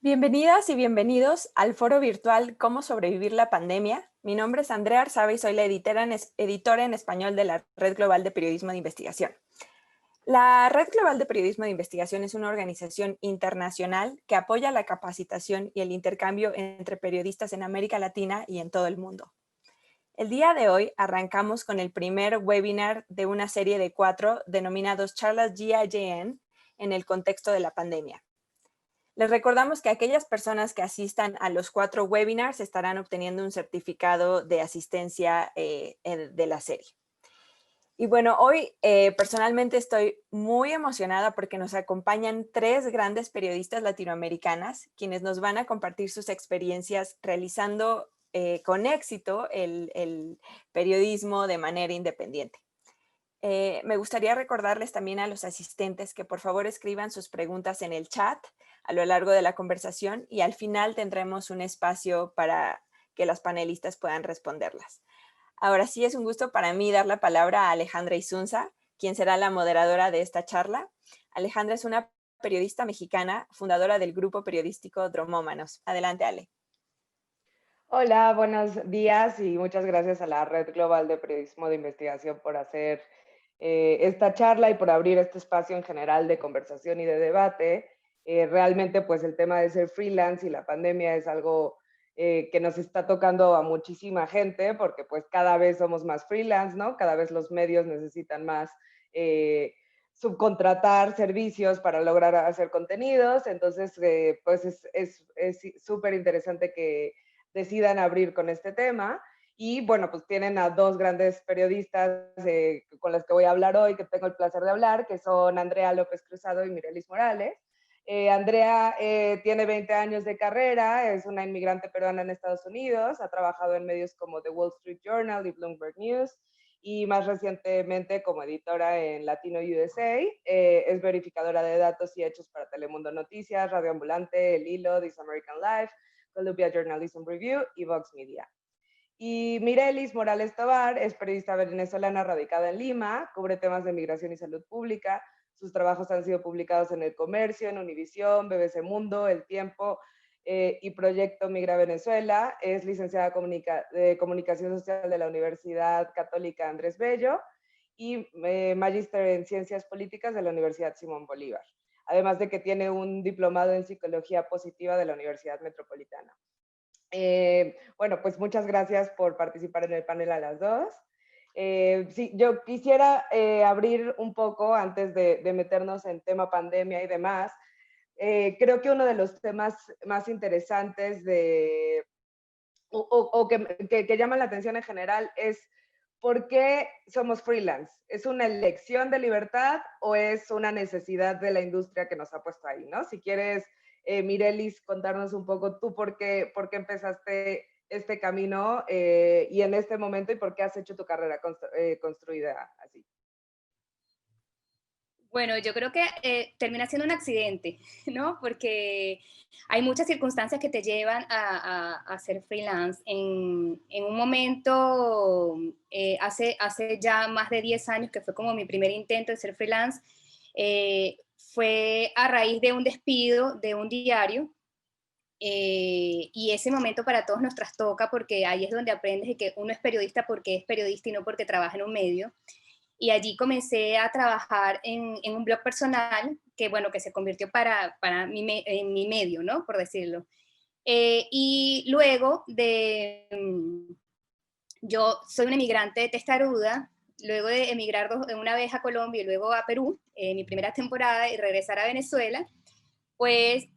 Bienvenidas y bienvenidos al foro virtual Cómo sobrevivir la pandemia. Mi nombre es Andrea Arzabe y soy la editora en español de la Red Global de Periodismo de Investigación. La Red Global de Periodismo de Investigación es una organización internacional que apoya la capacitación y el intercambio entre periodistas en América Latina y en todo el mundo. El día de hoy arrancamos con el primer webinar de una serie de 4 denominados Charlas GIJN en el contexto de la pandemia. Les recordamos que aquellas personas que asistan a los 4 webinars estarán obteniendo un certificado de asistencia de la serie. Y bueno, hoy personalmente estoy muy emocionada porque nos acompañan 3 grandes periodistas latinoamericanas, quienes nos van a compartir sus experiencias realizando con éxito el periodismo de manera independiente. Me gustaría recordarles también a los asistentes que por favor escriban sus preguntas en el chat a lo largo de la conversación y al final tendremos un espacio para que las panelistas puedan responderlas. Ahora sí es un gusto para mí dar la palabra a Alejandra Isunza, quien será la moderadora de esta charla. Alejandra es una periodista mexicana, fundadora del grupo periodístico Dromómanos. Adelante, Ale. Hola, buenos días y muchas gracias a la Red Global de Periodismo de Investigación por hacer esta charla y por abrir este espacio en general de conversación y de debate. Realmente pues el tema de ser freelance y la pandemia es algo que nos está tocando a muchísima gente porque pues cada vez somos más freelance, ¿no? Cada vez los medios necesitan más subcontratar servicios para lograr hacer contenidos. Entonces pues es súper interesante que decidan abrir con este tema. Y bueno, pues tienen a 2 grandes periodistas con las que voy a hablar hoy, que tengo el placer de hablar, que son Andrea López Cruzado y Mirelis Morales. Andrea tiene 20 años de carrera, es una inmigrante peruana en Estados Unidos, ha trabajado en medios como The Wall Street Journal y Bloomberg News, y más recientemente como editora en Latino USA. Es verificadora de datos y hechos para Telemundo Noticias, Radio Ambulante, El Hilo, This American Life, Columbia Journalism Review y Vox Media. Y Mirelis Morales Tovar es periodista venezolana radicada en Lima, cubre temas de migración y salud pública. Sus trabajos han sido publicados en El Comercio, en Univisión, BBC Mundo, El Tiempo y Proyecto Migra Venezuela. Es licenciada de Comunicación Social de la Universidad Católica Andrés Bello y magíster en Ciencias Políticas de la Universidad Simón Bolívar. Además de que tiene un diplomado en Psicología Positiva de la Universidad Metropolitana. Bueno, pues muchas gracias por participar en el panel a las 2. Sí, yo quisiera abrir un poco antes de meternos en tema pandemia y demás. Creo que uno de los temas más interesantes o que llaman la atención en general es ¿por qué somos freelance? ¿Es una elección de libertad o es una necesidad de la industria que nos ha puesto ahí, ¿no? Si quieres, Mirelis, contarnos un poco tú por qué empezaste este camino y en este momento y por qué has hecho tu carrera construida así. Bueno, yo creo que termina siendo un accidente, ¿no? Porque hay muchas circunstancias que te llevan a ser freelance. En un momento, hace ya más de 10 años, que fue como mi primer intento de ser freelance, fue a raíz de un despido de un diario. Y ese momento para todos nos trastoca porque ahí es donde aprendes de que uno es periodista porque es periodista y no porque trabaja en un medio. Y allí comencé a trabajar en un blog personal que, bueno, que se convirtió en mi medio, ¿no? Por decirlo. Y luego yo soy una emigrante testaruda, luego de emigrar una vez a Colombia y luego a Perú, mi primera temporada, y regresar a Venezuela, pues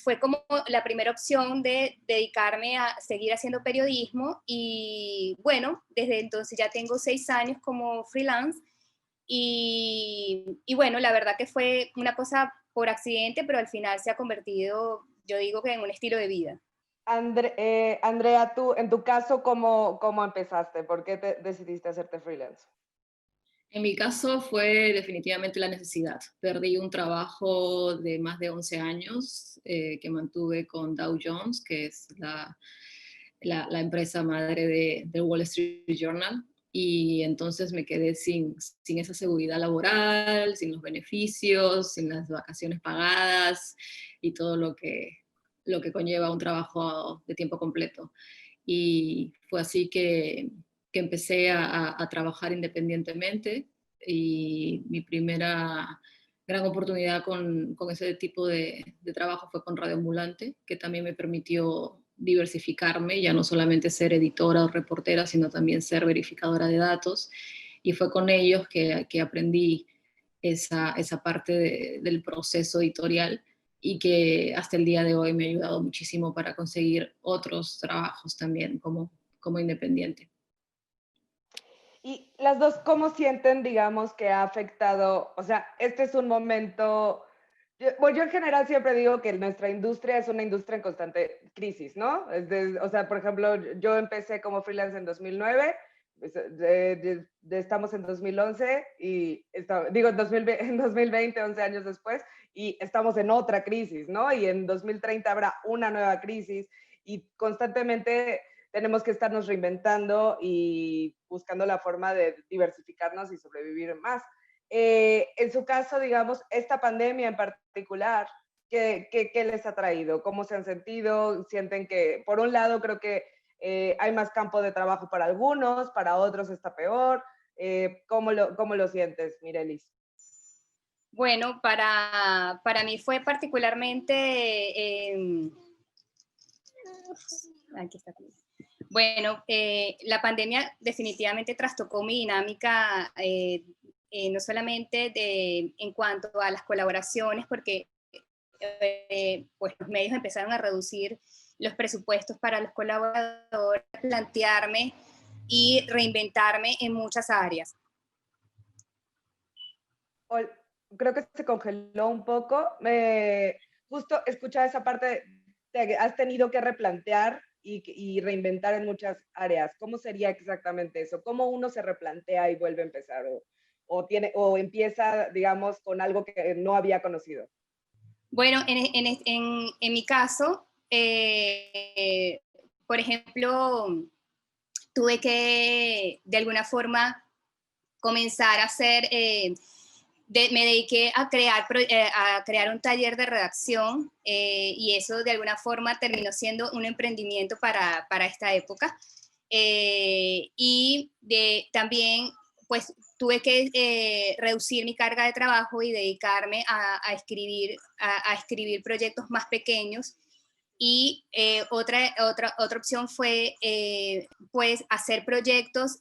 fue como la primera opción de dedicarme a seguir haciendo periodismo y bueno, desde entonces ya tengo 6 años como freelance y bueno, la verdad que fue una cosa por accidente, pero al final se ha convertido, yo digo que en un estilo de vida. Andrea, tú, en tu caso, ¿cómo empezaste? ¿Por qué decidiste hacerte freelance? En mi caso fue definitivamente la necesidad. Perdí un trabajo de más de 11 años que mantuve con Dow Jones, que es la empresa madre de Wall Street Journal. y entonces me quedé sin esa seguridad laboral, sin los beneficios, sin las vacaciones pagadas y todo lo que conlleva un trabajo de tiempo completo. Y fue así que empecé a trabajar independientemente, y mi primera gran oportunidad con ese tipo de trabajo fue con Radio Ambulante, que también me permitió diversificarme, ya no solamente ser editora o reportera, sino también ser verificadora de datos, y fue con ellos que aprendí esa parte del proceso editorial, y que hasta el día de hoy me ha ayudado muchísimo para conseguir otros trabajos también como independiente. Y las dos, ¿cómo sienten, digamos, que ha afectado? O sea, este es un momento, bueno, yo en general siempre digo que nuestra industria es una industria en constante crisis, ¿no? O sea, por ejemplo, yo empecé como freelance en 2009, pues, estamos en 2011 y digo en 2020, 11 años después, y estamos en otra crisis, ¿no? Y en 2030 habrá una nueva crisis y constantemente tenemos que estarnos reinventando y buscando la forma de diversificarnos y sobrevivir más. En su caso, digamos, esta pandemia en particular, ¿qué les ha traído? ¿Cómo se han sentido? ¿Sienten que, por un lado, creo que hay más campo de trabajo para algunos, para otros está peor? ¿Cómo lo sientes, Mirelis? Bueno, para mí fue particularmente... aquí está. Bueno, la pandemia definitivamente trastocó mi dinámica, no solamente en cuanto a las colaboraciones, porque pues los medios empezaron a reducir los presupuestos para los colaboradores, plantearme y reinventarme en muchas áreas. Creo que se congeló un poco. Justo escuchaba esa parte de que has tenido que replantear y reinventar en muchas áreas. ¿Cómo sería exactamente eso? ¿Cómo uno se replantea y vuelve a empezar? ¿O empieza, digamos, con algo que no había conocido? Bueno, en mi caso, por ejemplo, tuve que, de alguna forma, comenzar a hacer... me dediqué a crear un taller de redacción, y eso de alguna forma terminó siendo un emprendimiento para esta época. Y también pues tuve que reducir mi carga de trabajo y dedicarme a escribir proyectos más pequeños. Y otra opción fue pues hacer proyectos,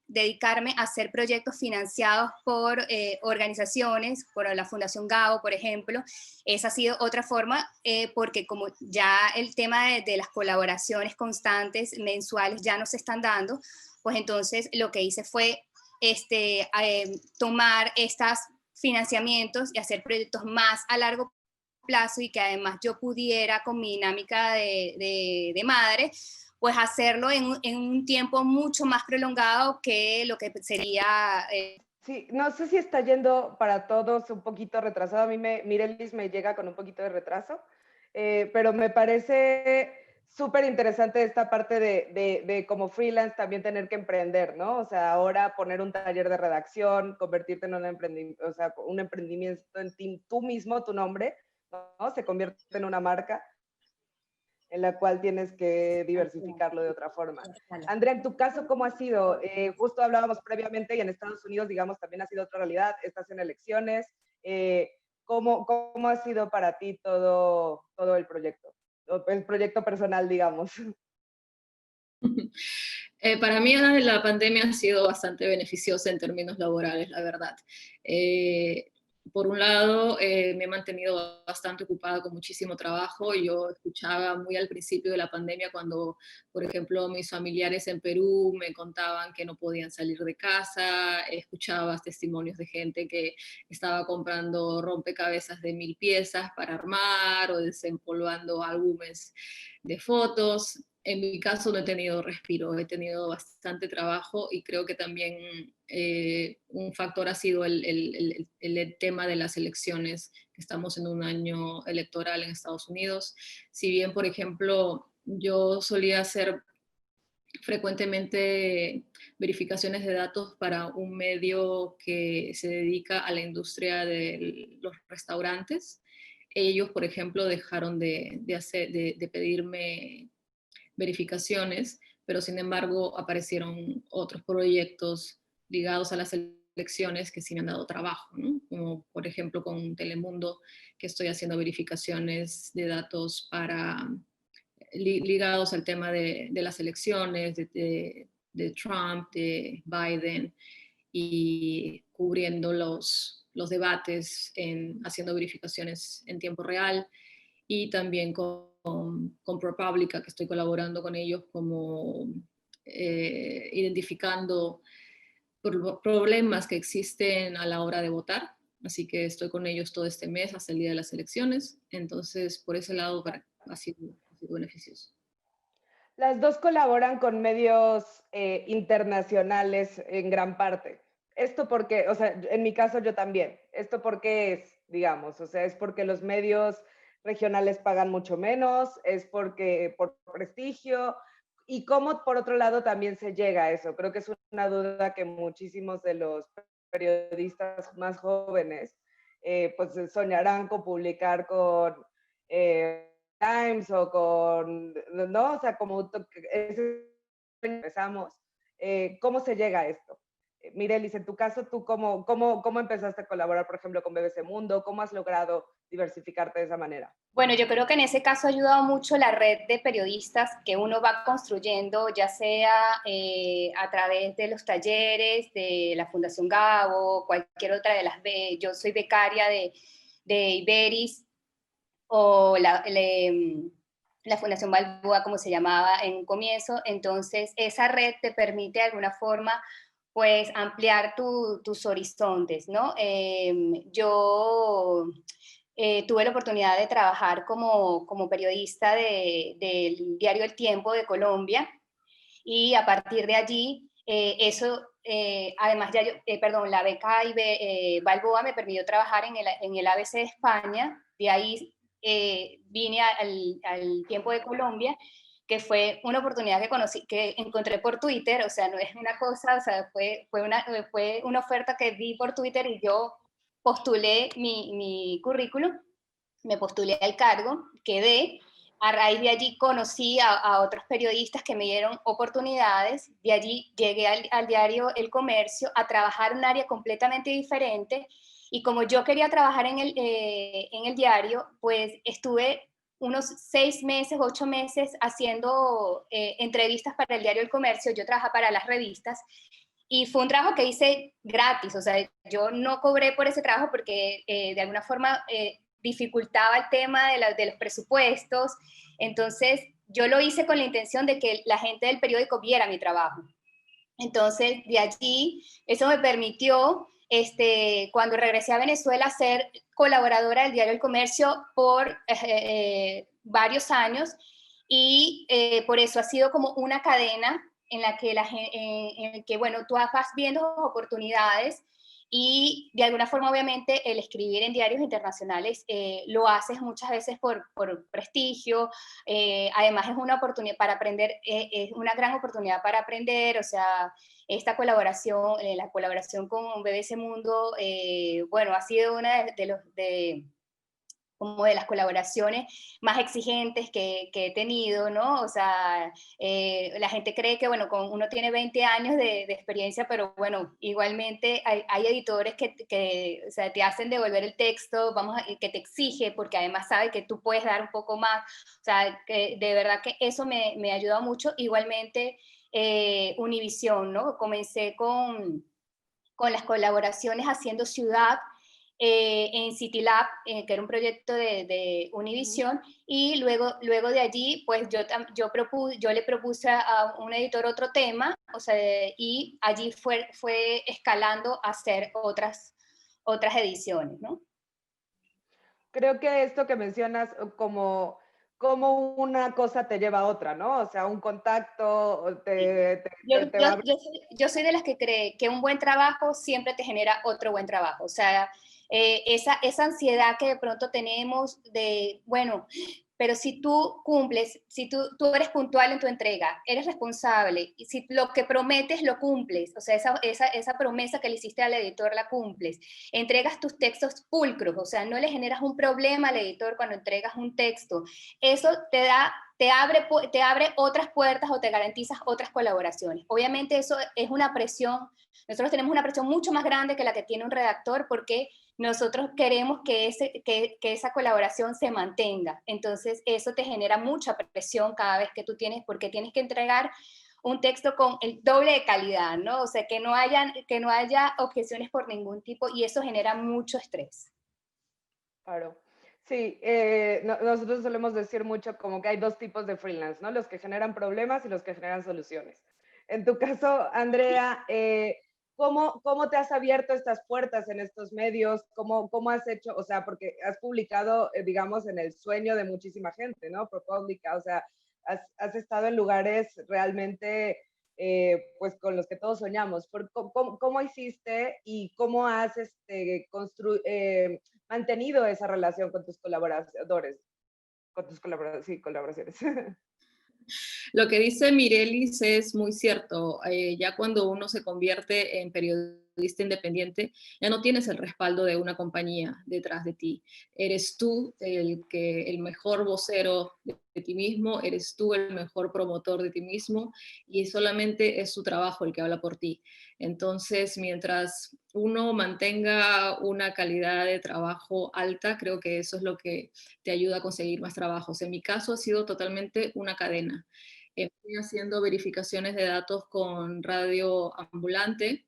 dedicarme a hacer proyectos financiados por organizaciones, por la Fundación Gabo, por ejemplo. Esa ha sido otra forma, porque como ya el tema de las colaboraciones constantes, mensuales, ya no se están dando, pues entonces lo que hice fue tomar estos financiamientos y hacer proyectos más a largo plazo, y que además yo pudiera, con mi dinámica de madre, pues hacerlo en un tiempo mucho más prolongado que lo que sería... Sí, no sé si está yendo para todos un poquito retrasado. A mí Mirelis me llega con un poquito de retraso, pero me parece súper interesante esta parte de como freelance también tener que emprender, ¿no? O sea, ahora poner un taller de redacción, convertirte en un emprendimiento en ti, tú mismo, tu nombre, ¿no? Se convierte en una marca en la cual tienes que diversificarlo de otra forma. Andrea, en tu caso, ¿cómo ha sido? Justo hablábamos previamente, y en Estados Unidos, digamos, también ha sido otra realidad, estás en elecciones. ¿Cómo ha sido para ti todo el proyecto personal, digamos? Para mí la pandemia ha sido bastante beneficiosa en términos laborales, la verdad. Por un lado, me he mantenido bastante ocupada con muchísimo trabajo. Yo escuchaba muy al principio de la pandemia cuando, por ejemplo, mis familiares en Perú me contaban que no podían salir de casa. Escuchaba testimonios de gente que estaba comprando rompecabezas de 1000 piezas para armar, o desempolvando álbumes de fotos. En mi caso no he tenido respiro, he tenido bastante trabajo, y creo que también un factor ha sido el tema de las elecciones, que estamos en un año electoral en Estados Unidos. Si bien, por ejemplo, yo solía hacer frecuentemente verificaciones de datos para un medio que se dedica a la industria de los restaurantes. Ellos, por ejemplo, dejaron de pedirme verificaciones, pero sin embargo aparecieron otros proyectos ligados a las elecciones que sí me han dado trabajo, ¿no? Como por ejemplo con Telemundo, que estoy haciendo verificaciones de datos ligados al tema de las elecciones, de Trump, de Biden, y cubriendo los debates, haciendo verificaciones en tiempo real, y también con ProPublica, que estoy colaborando con ellos como identificando problemas que existen a la hora de votar. Así que estoy con ellos todo este mes hasta el día de las elecciones. Entonces, por ese lado ha sido beneficioso. Las dos colaboran con medios internacionales en gran parte. Esto porque, o sea, en mi caso yo también. Esto porque es, digamos, o sea, es porque los medios regionales pagan mucho menos, es porque por prestigio, y cómo por otro lado también se llega a eso. Creo que es una duda que muchísimos de los periodistas más jóvenes pues soñarán con publicar con Times o con, ¿no? O sea, como empezamos. ¿Cómo se llega a esto? Mirelis, en tu caso, ¿tú cómo empezaste a colaborar, por ejemplo, con BBC Mundo? ¿Cómo has logrado diversificarte de esa manera? Bueno, yo creo que en ese caso ha ayudado mucho la red de periodistas que uno va construyendo, ya sea a través de los talleres de la Fundación Gabo, cualquier otra de yo soy becaria de Iberis, o la Fundación Balboa, como se llamaba en un comienzo. Entonces, esa red te permite de alguna forma pues ampliar tus horizontes, ¿no? Yo tuve la oportunidad de trabajar como periodista del diario El Tiempo de Colombia, y a partir de allí, además, la beca Balboa me permitió trabajar en el ABC de España. De ahí vine al Tiempo de Colombia, que fue una oportunidad que encontré por Twitter. O sea, no es una cosa, o sea, fue una oferta que vi por Twitter y yo postulé mi currículum, me postulé al cargo, quedé. A raíz de allí conocí a otros periodistas que me dieron oportunidades. De allí llegué al diario El Comercio a trabajar en un área completamente diferente. Y como yo quería trabajar en el diario, pues estuve unos 6 meses, 8 meses haciendo entrevistas para el diario El Comercio. Yo trabajaba para las revistas y fue un trabajo que hice gratis. O sea, yo no cobré por ese trabajo porque de alguna forma dificultaba el tema de los presupuestos. Entonces, yo lo hice con la intención de que la gente del periódico viera mi trabajo. Entonces, de allí, eso me permitió, cuando regresé a Venezuela, ser colaboradora del diario El Comercio por varios años, y por eso ha sido como una cadena en la que, bueno, tú vas viendo oportunidades, y de alguna forma, obviamente, el escribir en diarios internacionales lo haces muchas veces por prestigio. Además es una oportunidad para aprender, es una gran oportunidad para aprender. O sea, esta colaboración, la colaboración con BBC Mundo, bueno, ha sido una como de las colaboraciones más exigentes que he tenido, ¿no? O sea, la gente cree que, bueno, uno tiene 20 años de experiencia, pero bueno, igualmente hay editores que o sea, te hacen devolver el texto, que te exige, porque además sabe que tú puedes dar un poco más. O sea, que de verdad que eso me ha ayudado mucho. Igualmente, Univisión, ¿no? Comencé con las colaboraciones haciendo ciudad en CityLab, que era un proyecto de Univision, y luego de allí, pues yo le propuse a un editor otro tema, o sea, y allí fue escalando a hacer otras ediciones, ¿no? Creo que esto que mencionas, como una cosa te lleva a otra, ¿no? O sea, un contacto Yo soy de las que cree que un buen trabajo siempre te genera otro buen trabajo. O sea, esa ansiedad que de pronto tenemos de, bueno, pero si tú cumples, si tú eres puntual en tu entrega, eres responsable, y si lo que prometes lo cumples, o sea, esa promesa que le hiciste al editor la cumples, entregas tus textos pulcros, o sea, no le generas un problema al editor cuando entregas un texto, eso te abre otras puertas o te garantizas otras colaboraciones. Obviamente eso es una presión, nosotros tenemos una presión mucho más grande que la que tiene un redactor, porque nosotros queremos que esa colaboración se mantenga. Entonces, eso te genera mucha presión cada vez que tú tienes, porque tienes que entregar un texto con el doble de calidad, ¿no? O sea, que no haya objeciones por ningún tipo, y eso genera mucho estrés. Claro. Sí, nosotros solemos decir mucho como que hay dos tipos de freelance, ¿no? Los que generan problemas y los que generan soluciones. En tu caso, Andrea, ¿cómo te has abierto estas puertas en estos medios? ¿Cómo has hecho? O sea, porque has publicado, digamos, en el sueño de muchísima gente, ¿no? ProPublica, o sea, has estado en lugares realmente, pues, con los que todos soñamos. ¿Cómo hiciste y cómo has mantenido esa relación con tus colaboradores? Con tus colaboradores, sí, colaboraciones. Lo que dice Mirelis es muy cierto. Ya cuando uno se convierte en periodista independiente, ya no tienes el respaldo de una compañía detrás de ti. Eres tú el mejor vocero de ti mismo, eres tú el mejor promotor de ti mismo, y solamente es su trabajo el que habla por ti. Entonces, mientras uno mantenga una calidad de trabajo alta, creo que eso es lo que te ayuda a conseguir más trabajos. En mi caso ha sido totalmente una cadena. Estoy haciendo verificaciones de datos con Radio Ambulante,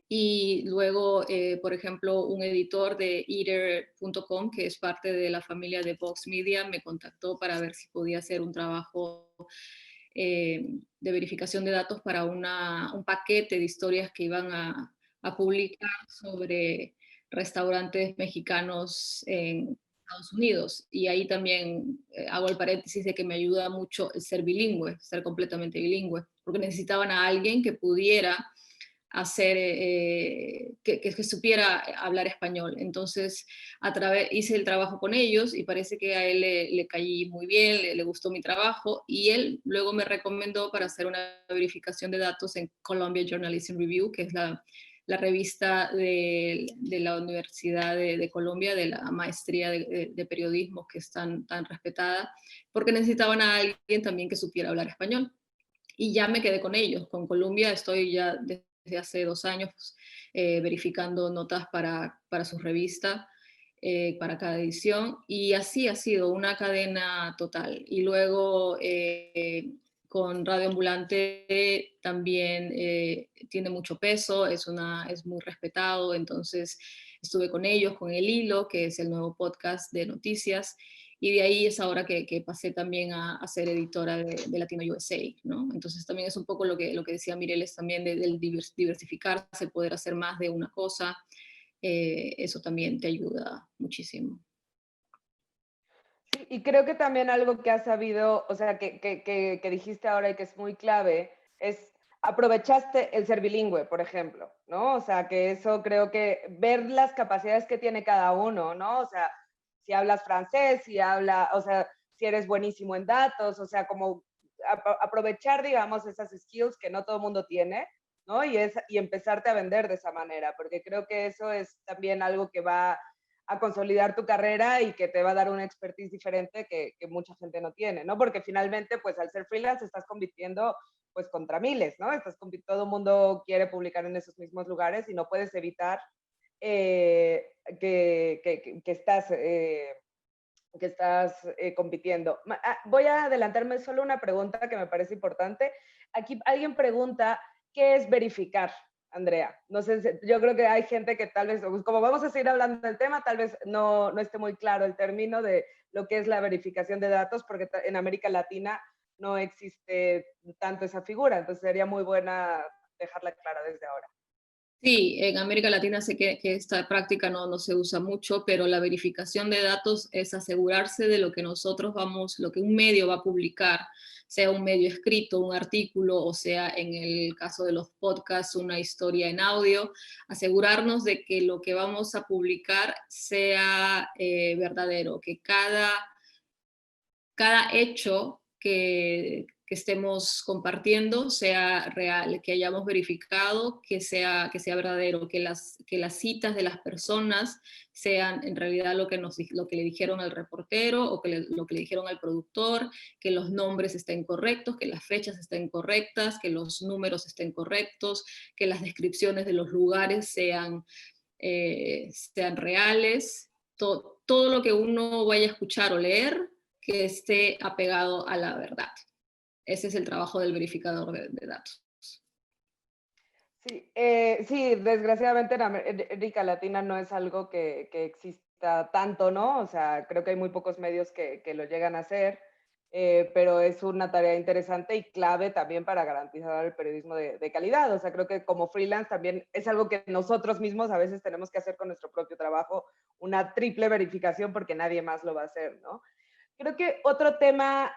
y luego, por ejemplo, un editor de Eater.com, que es parte de la familia de Vox Media, me contactó para ver si podía hacer un trabajo de verificación de datos para un paquete de historias que iban a publicar sobre restaurantes mexicanos en Estados Unidos. Y ahí también hago el paréntesis de que me ayuda mucho el ser bilingüe, ser completamente bilingüe, porque necesitaban a alguien que pudiera hacer, que supiera hablar español. Entonces, hice el trabajo con ellos y parece que a él le caí muy bien, le gustó mi trabajo, y él luego me recomendó para hacer una verificación de datos en Columbia Journalism Review, que es la revista de la Universidad de Colombia, de la maestría de periodismo, que es tan respetada, porque necesitaban a alguien también que supiera hablar español. Y ya me quedé con ellos. Con Columbia estoy ya desde hace 2 años verificando notas para su revista, para cada edición, y así ha sido una cadena total. Y luego con Radio Ambulante también tiene mucho peso, es muy respetado, entonces estuve con ellos, con El Hilo, que es el nuevo podcast de noticias, y de ahí es ahora que pasé también a ser editora de Latino USA, ¿no? Entonces también es un poco lo que decía Mireles también, del diversificarse, poder hacer más de una cosa, eso también te ayuda muchísimo. Sí, y creo que también algo que has sabido, o sea, que dijiste ahora y que es muy clave, es aprovechaste el ser bilingüe, por ejemplo, ¿no? O sea, que eso creo que ver las capacidades que tiene cada uno, ¿no? O sea, si hablas francés, o sea, si eres buenísimo en datos, o sea, como aprovechar, digamos, esas skills que no todo el mundo tiene, ¿no? Y empezarte a vender de esa manera, porque creo que eso es también algo que va a consolidar tu carrera y que te va a dar una expertise diferente que mucha gente no tiene, ¿no? Porque finalmente, pues al ser freelance estás compitiendo pues contra miles, ¿no? Todo el mundo quiere publicar en esos mismos lugares y no puedes evitar que estás compitiendo. Voy a adelantarme solo una pregunta que me parece importante. Aquí alguien pregunta, ¿qué es verificar, Andrea? No sé, yo creo que hay gente que tal vez, como vamos a seguir hablando del tema, tal vez no esté muy claro el término de lo que es la verificación de datos, porque en América Latina no existe tanto esa figura, entonces sería muy buena dejarla clara desde ahora. Sí, en América Latina sé que esta práctica no se usa mucho, pero la verificación de datos es asegurarse de lo que lo que un medio va a publicar, sea un medio escrito, un artículo, o sea, en el caso de los podcasts, una historia en audio, asegurarnos de que lo que vamos a publicar sea verdadero, que cada cada hecho que estemos compartiendo sea real, que hayamos verificado, que sea verdadero, que las citas de las personas sean en realidad lo que le dijeron al reportero o lo que le dijeron al productor, que los nombres estén correctos, que las fechas estén correctas, que los números estén correctos, que las descripciones de los lugares sean reales, todo lo que uno vaya a escuchar o leer que esté apegado a la verdad. Ese es el trabajo del verificador de datos. Sí, sí, desgraciadamente en América Latina no es algo que exista tanto, ¿no? O sea, creo que hay muy pocos medios que lo llegan a hacer, pero es una tarea interesante y clave también para garantizar el periodismo de calidad. O sea, creo que como freelance también es algo que nosotros mismos a veces tenemos que hacer con nuestro propio trabajo, una triple verificación porque nadie más lo va a hacer, ¿no? Creo que otro tema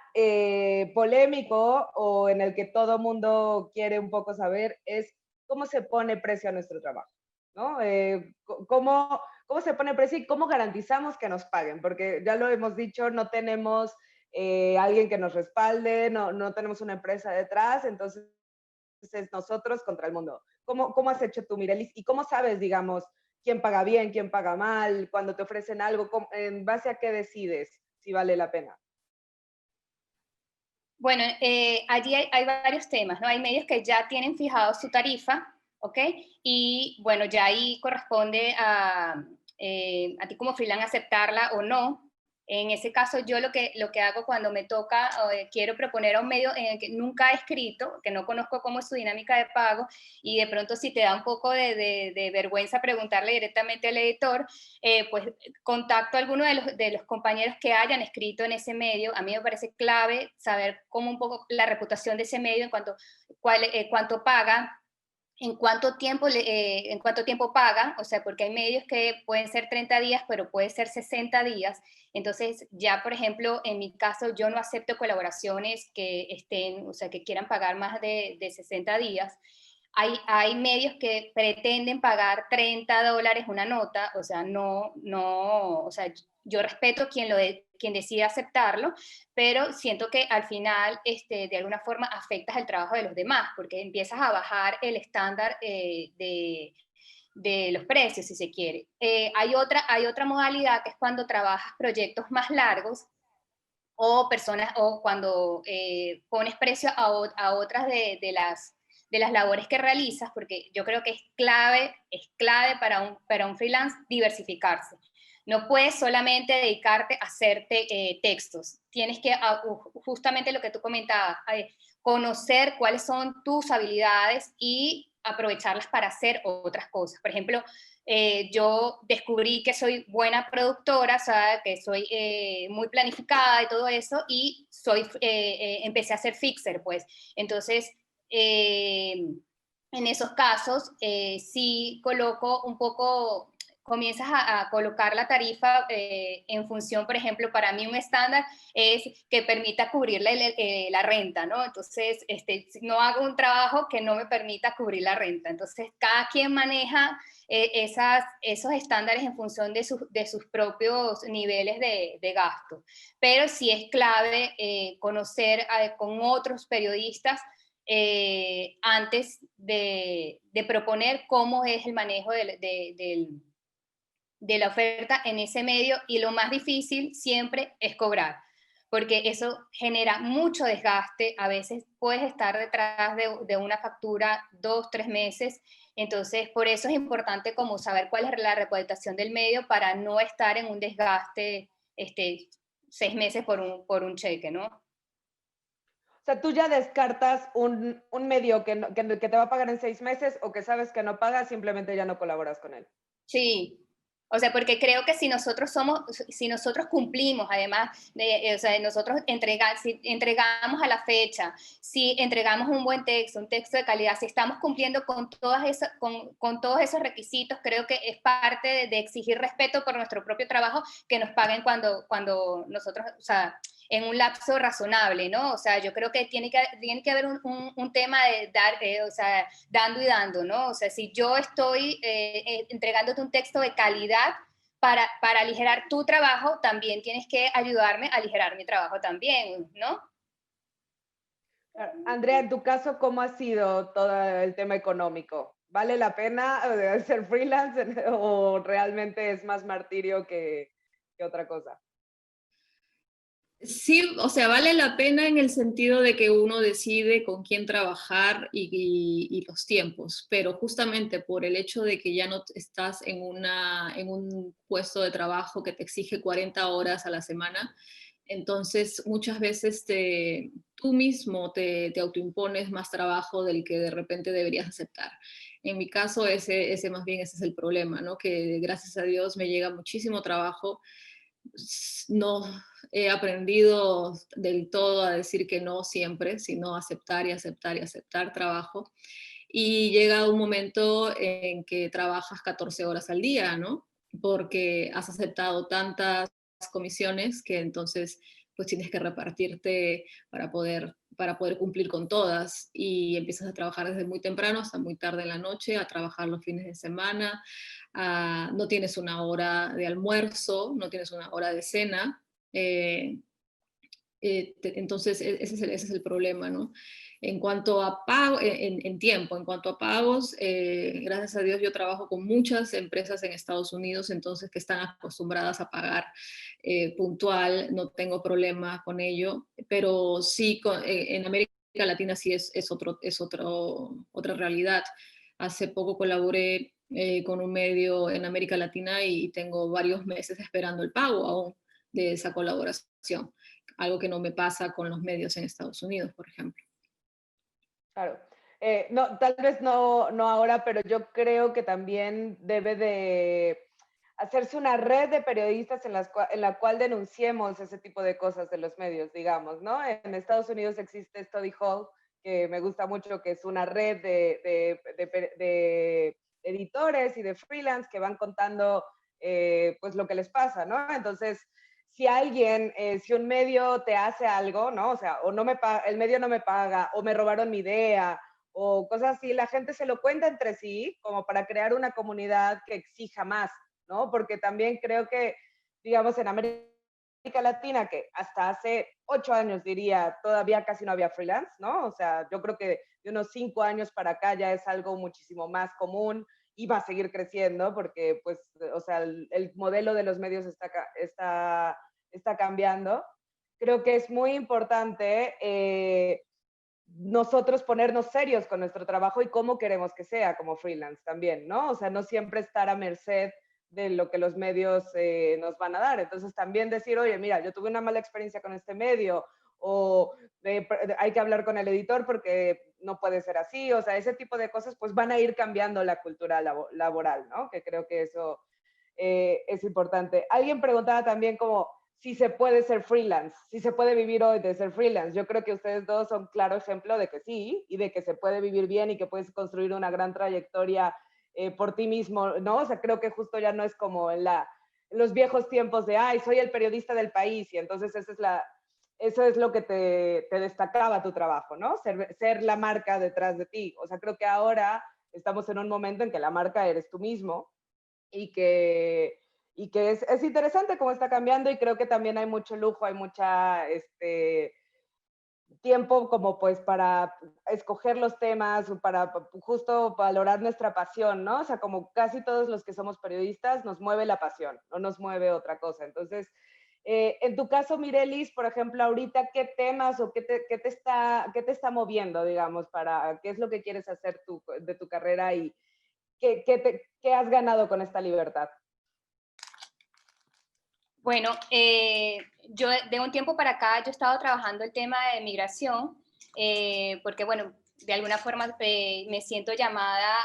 polémico o en el que todo mundo quiere un poco saber es cómo se pone precio a nuestro trabajo, ¿no? Cómo se pone precio y cómo garantizamos que nos paguen, porque ya lo hemos dicho, no tenemos alguien que nos respalde, no tenemos una empresa detrás, entonces es nosotros contra el mundo. ¿Cómo has hecho tú, Mirelis? ¿Y cómo sabes, digamos, quién paga bien, quién paga mal, cuando te ofrecen algo, en base a qué decides si vale la pena? Bueno, allí hay varios temas, ¿no? Hay medios que ya tienen fijado su tarifa, ¿ok? Y bueno, ya ahí corresponde a ti como freelance aceptarla o no. En ese caso, yo lo que hago cuando me toca, quiero proponer a un medio en el que nunca he escrito, que no conozco cómo es su dinámica de pago, y de pronto si te da un poco de vergüenza preguntarle directamente al editor, pues contacto a alguno de los compañeros que hayan escrito en ese medio. A mí me parece clave saber cómo un poco la reputación de ese medio en cuanto cuánto paga, en cuánto tiempo paga, o sea, porque hay medios que pueden ser 30 días, pero puede ser 60 días. Entonces, ya, por ejemplo, en mi caso, yo no acepto colaboraciones que estén, o sea, que quieran pagar más de 60 días. Hay medios que pretenden pagar $30 una nota, o sea, o sea, yo respeto quien decide aceptarlo, pero siento que al final, de alguna forma, afectas el trabajo de los demás, porque empiezas a bajar el estándar de los precios, si se quiere. Hay otra modalidad que es cuando trabajas proyectos más largos, o cuando pones precio a otras de las labores que realizas, porque yo creo que es clave para un freelance diversificarse. No puedes solamente dedicarte a hacerte textos. Tienes que, justamente lo que tú comentabas, conocer cuáles son tus habilidades y aprovecharlas para hacer otras cosas. Por ejemplo, yo descubrí que soy buena productora, ¿sabes? Que soy muy planificada y todo eso, y empecé a ser fixer, pues. Entonces, en esos casos, sí coloco un poco, comienzas a colocar la tarifa en función, por ejemplo, para mí un estándar es que permita cubrir la renta, ¿no? Entonces, no hago un trabajo que no me permita cubrir la renta. Entonces, cada quien maneja esos estándares en función de sus propios niveles de gasto. Pero sí es clave conocer con otros periodistas antes de proponer cómo es el manejo de la oferta en ese medio, y lo más difícil siempre es cobrar, porque eso genera mucho desgaste. A veces puedes estar detrás de una factura 2, 3 meses, entonces por eso es importante como saber cuál es la reputación del medio para no estar en un desgaste 6 meses por un cheque, ¿no? O sea, tú ya descartas un medio que te va a pagar en 6 meses o que sabes que no paga, simplemente ya no colaboras con él. Sí, o sea, porque creo que si nosotros cumplimos, además o sea, si entregamos a la fecha, si entregamos un buen texto, un texto de calidad, si estamos cumpliendo con todos esos requisitos, creo que es parte de exigir respeto por nuestro propio trabajo, que nos paguen cuando nosotros, o sea, en un lapso razonable, ¿no? O sea, yo creo que tiene que haber un tema de dar, o sea, dando y dando, ¿no? O sea, si yo estoy entregándote un texto de calidad, para aligerar tu trabajo, también tienes que ayudarme a aligerar mi trabajo también, ¿no? Andrea, en tu caso, ¿cómo ha sido todo el tema económico? ¿Vale la pena ser freelance o realmente es más martirio que otra cosa? Sí, o sea, vale la pena en el sentido de que uno decide con quién trabajar y los tiempos, pero justamente por el hecho de que ya no estás en un puesto de trabajo que te exige 40 horas a la semana, entonces muchas veces tú mismo te autoimpones más trabajo del que de repente deberías aceptar. En mi caso, ese más bien ese es el problema, ¿no? Que gracias a Dios me llega muchísimo trabajo. No he aprendido del todo a decir que no siempre, sino aceptar y aceptar y aceptar trabajo. Y llega un momento en que trabajas 14 horas al día, ¿no? Porque has aceptado tantas comisiones que entonces pues tienes que repartirte para poder cumplir con todas y empiezas a trabajar desde muy temprano hasta muy tarde en la noche, a trabajar los fines de semana, no tienes una hora de almuerzo, no tienes una hora de cena, entonces ese es el problema, ¿no? En cuanto a pago, en tiempo, en cuanto a pagos, gracias a Dios yo trabajo con muchas empresas en Estados Unidos, entonces que están acostumbradas a pagar puntual, no tengo problema con ello, pero sí en América Latina sí otra realidad. Hace poco colaboré con un medio en América Latina y tengo varios meses esperando el pago aún de esa colaboración, algo que no me pasa con los medios en Estados Unidos, por ejemplo. Claro. No, tal vez no ahora, pero yo creo que también debe de hacerse una red de periodistas en la cual denunciemos ese tipo de cosas de los medios, digamos, ¿no? En Estados Unidos existe Study Hall, que me gusta mucho, que es una red de editores y de freelance que van contando pues lo que les pasa, ¿no? Entonces, si alguien, si un medio te hace algo, ¿no? O sea, o no me paga, el medio no me paga, o me robaron mi idea, o cosas así, la gente se lo cuenta entre sí, como para crear una comunidad que exija más, ¿no? Porque también creo que, digamos, en América Latina, que hasta hace 8 años, diría, todavía casi no había freelance, ¿no? O sea, yo creo que de unos 5 años para acá ya es algo muchísimo más común y va a seguir creciendo porque, pues, o sea, el modelo de los medios está cambiando. Creo que es muy importante nosotros ponernos serios con nuestro trabajo y cómo queremos que sea como freelance también, ¿no? O sea, no siempre estar a merced de lo que los medios nos van a dar. Entonces también decir, oye, mira, yo tuve una mala experiencia con este medio, o hay que hablar con el editor porque no puede ser así, o sea, ese tipo de cosas pues van a ir cambiando la cultura laboral, ¿no? Que creo que eso es importante. Alguien preguntaba también como si se puede ser freelance, si se puede vivir hoy de ser freelance. Yo creo que ustedes dos son claro ejemplo de que sí, y de que se puede vivir bien y que puedes construir una gran trayectoria por ti mismo, ¿no? O sea, creo que justo ya no es como en los viejos tiempos de, ay, soy el periodista del país, y entonces eso es lo que te destacaba tu trabajo, ¿no? Ser la marca detrás de ti. O sea, creo que ahora estamos en un momento en que la marca eres tú mismo y que es interesante cómo está cambiando, y creo que también hay mucho lujo, hay mucha tiempo como pues para escoger los temas, para justo valorar nuestra pasión, ¿no? O sea, como casi todos los que somos periodistas, nos mueve la pasión, no nos mueve otra cosa. Entonces, en tu caso, Mirelis, por ejemplo, ahorita, ¿qué temas o qué te está moviendo, digamos, qué es lo que quieres hacer de tu carrera y qué has ganado con esta libertad? Bueno, yo de un tiempo para acá yo he estado trabajando el tema de migración, porque bueno, de alguna forma me siento llamada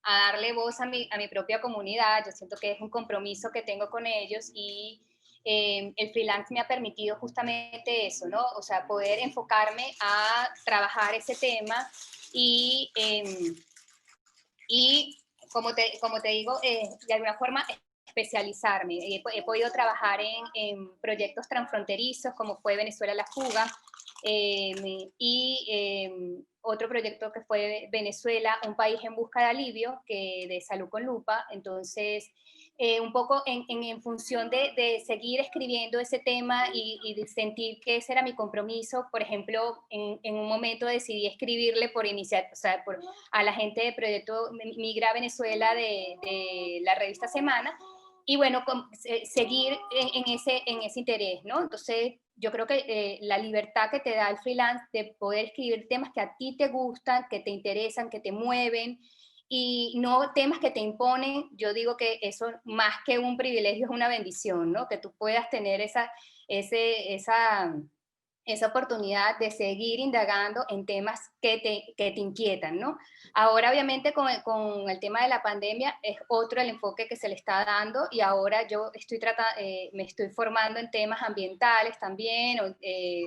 a darle voz a mi propia comunidad. Yo siento que es un compromiso que tengo con ellos, y el freelance me ha permitido justamente eso, ¿no? O sea, poder enfocarme a trabajar ese tema y como te digo, de alguna forma especializarme. He podido trabajar en proyectos transfronterizos, como fue Venezuela a la fuga, Otro proyecto que fue Venezuela, un país en busca de alivio, que de Salud con Lupa. Entonces, un poco en función de seguir escribiendo ese tema y de sentir que ese era mi compromiso. Por ejemplo, en un momento decidí escribirle por iniciativa, o sea, a la gente de Proyecto Migra Venezuela de la revista Semana, y bueno, seguir en ese interés, ¿no? Entonces, yo creo que la libertad que te da el freelance de poder escribir temas que a ti te gustan, que te interesan, que te mueven, y no temas que te imponen, yo digo que eso más que un privilegio es una bendición, ¿no? Que tú puedas tener esa oportunidad de seguir indagando en temas que te inquietan, ¿no? Ahora, obviamente, con el tema de la pandemia, es otro el enfoque que se le está dando, y ahora yo me estoy formando en temas ambientales también,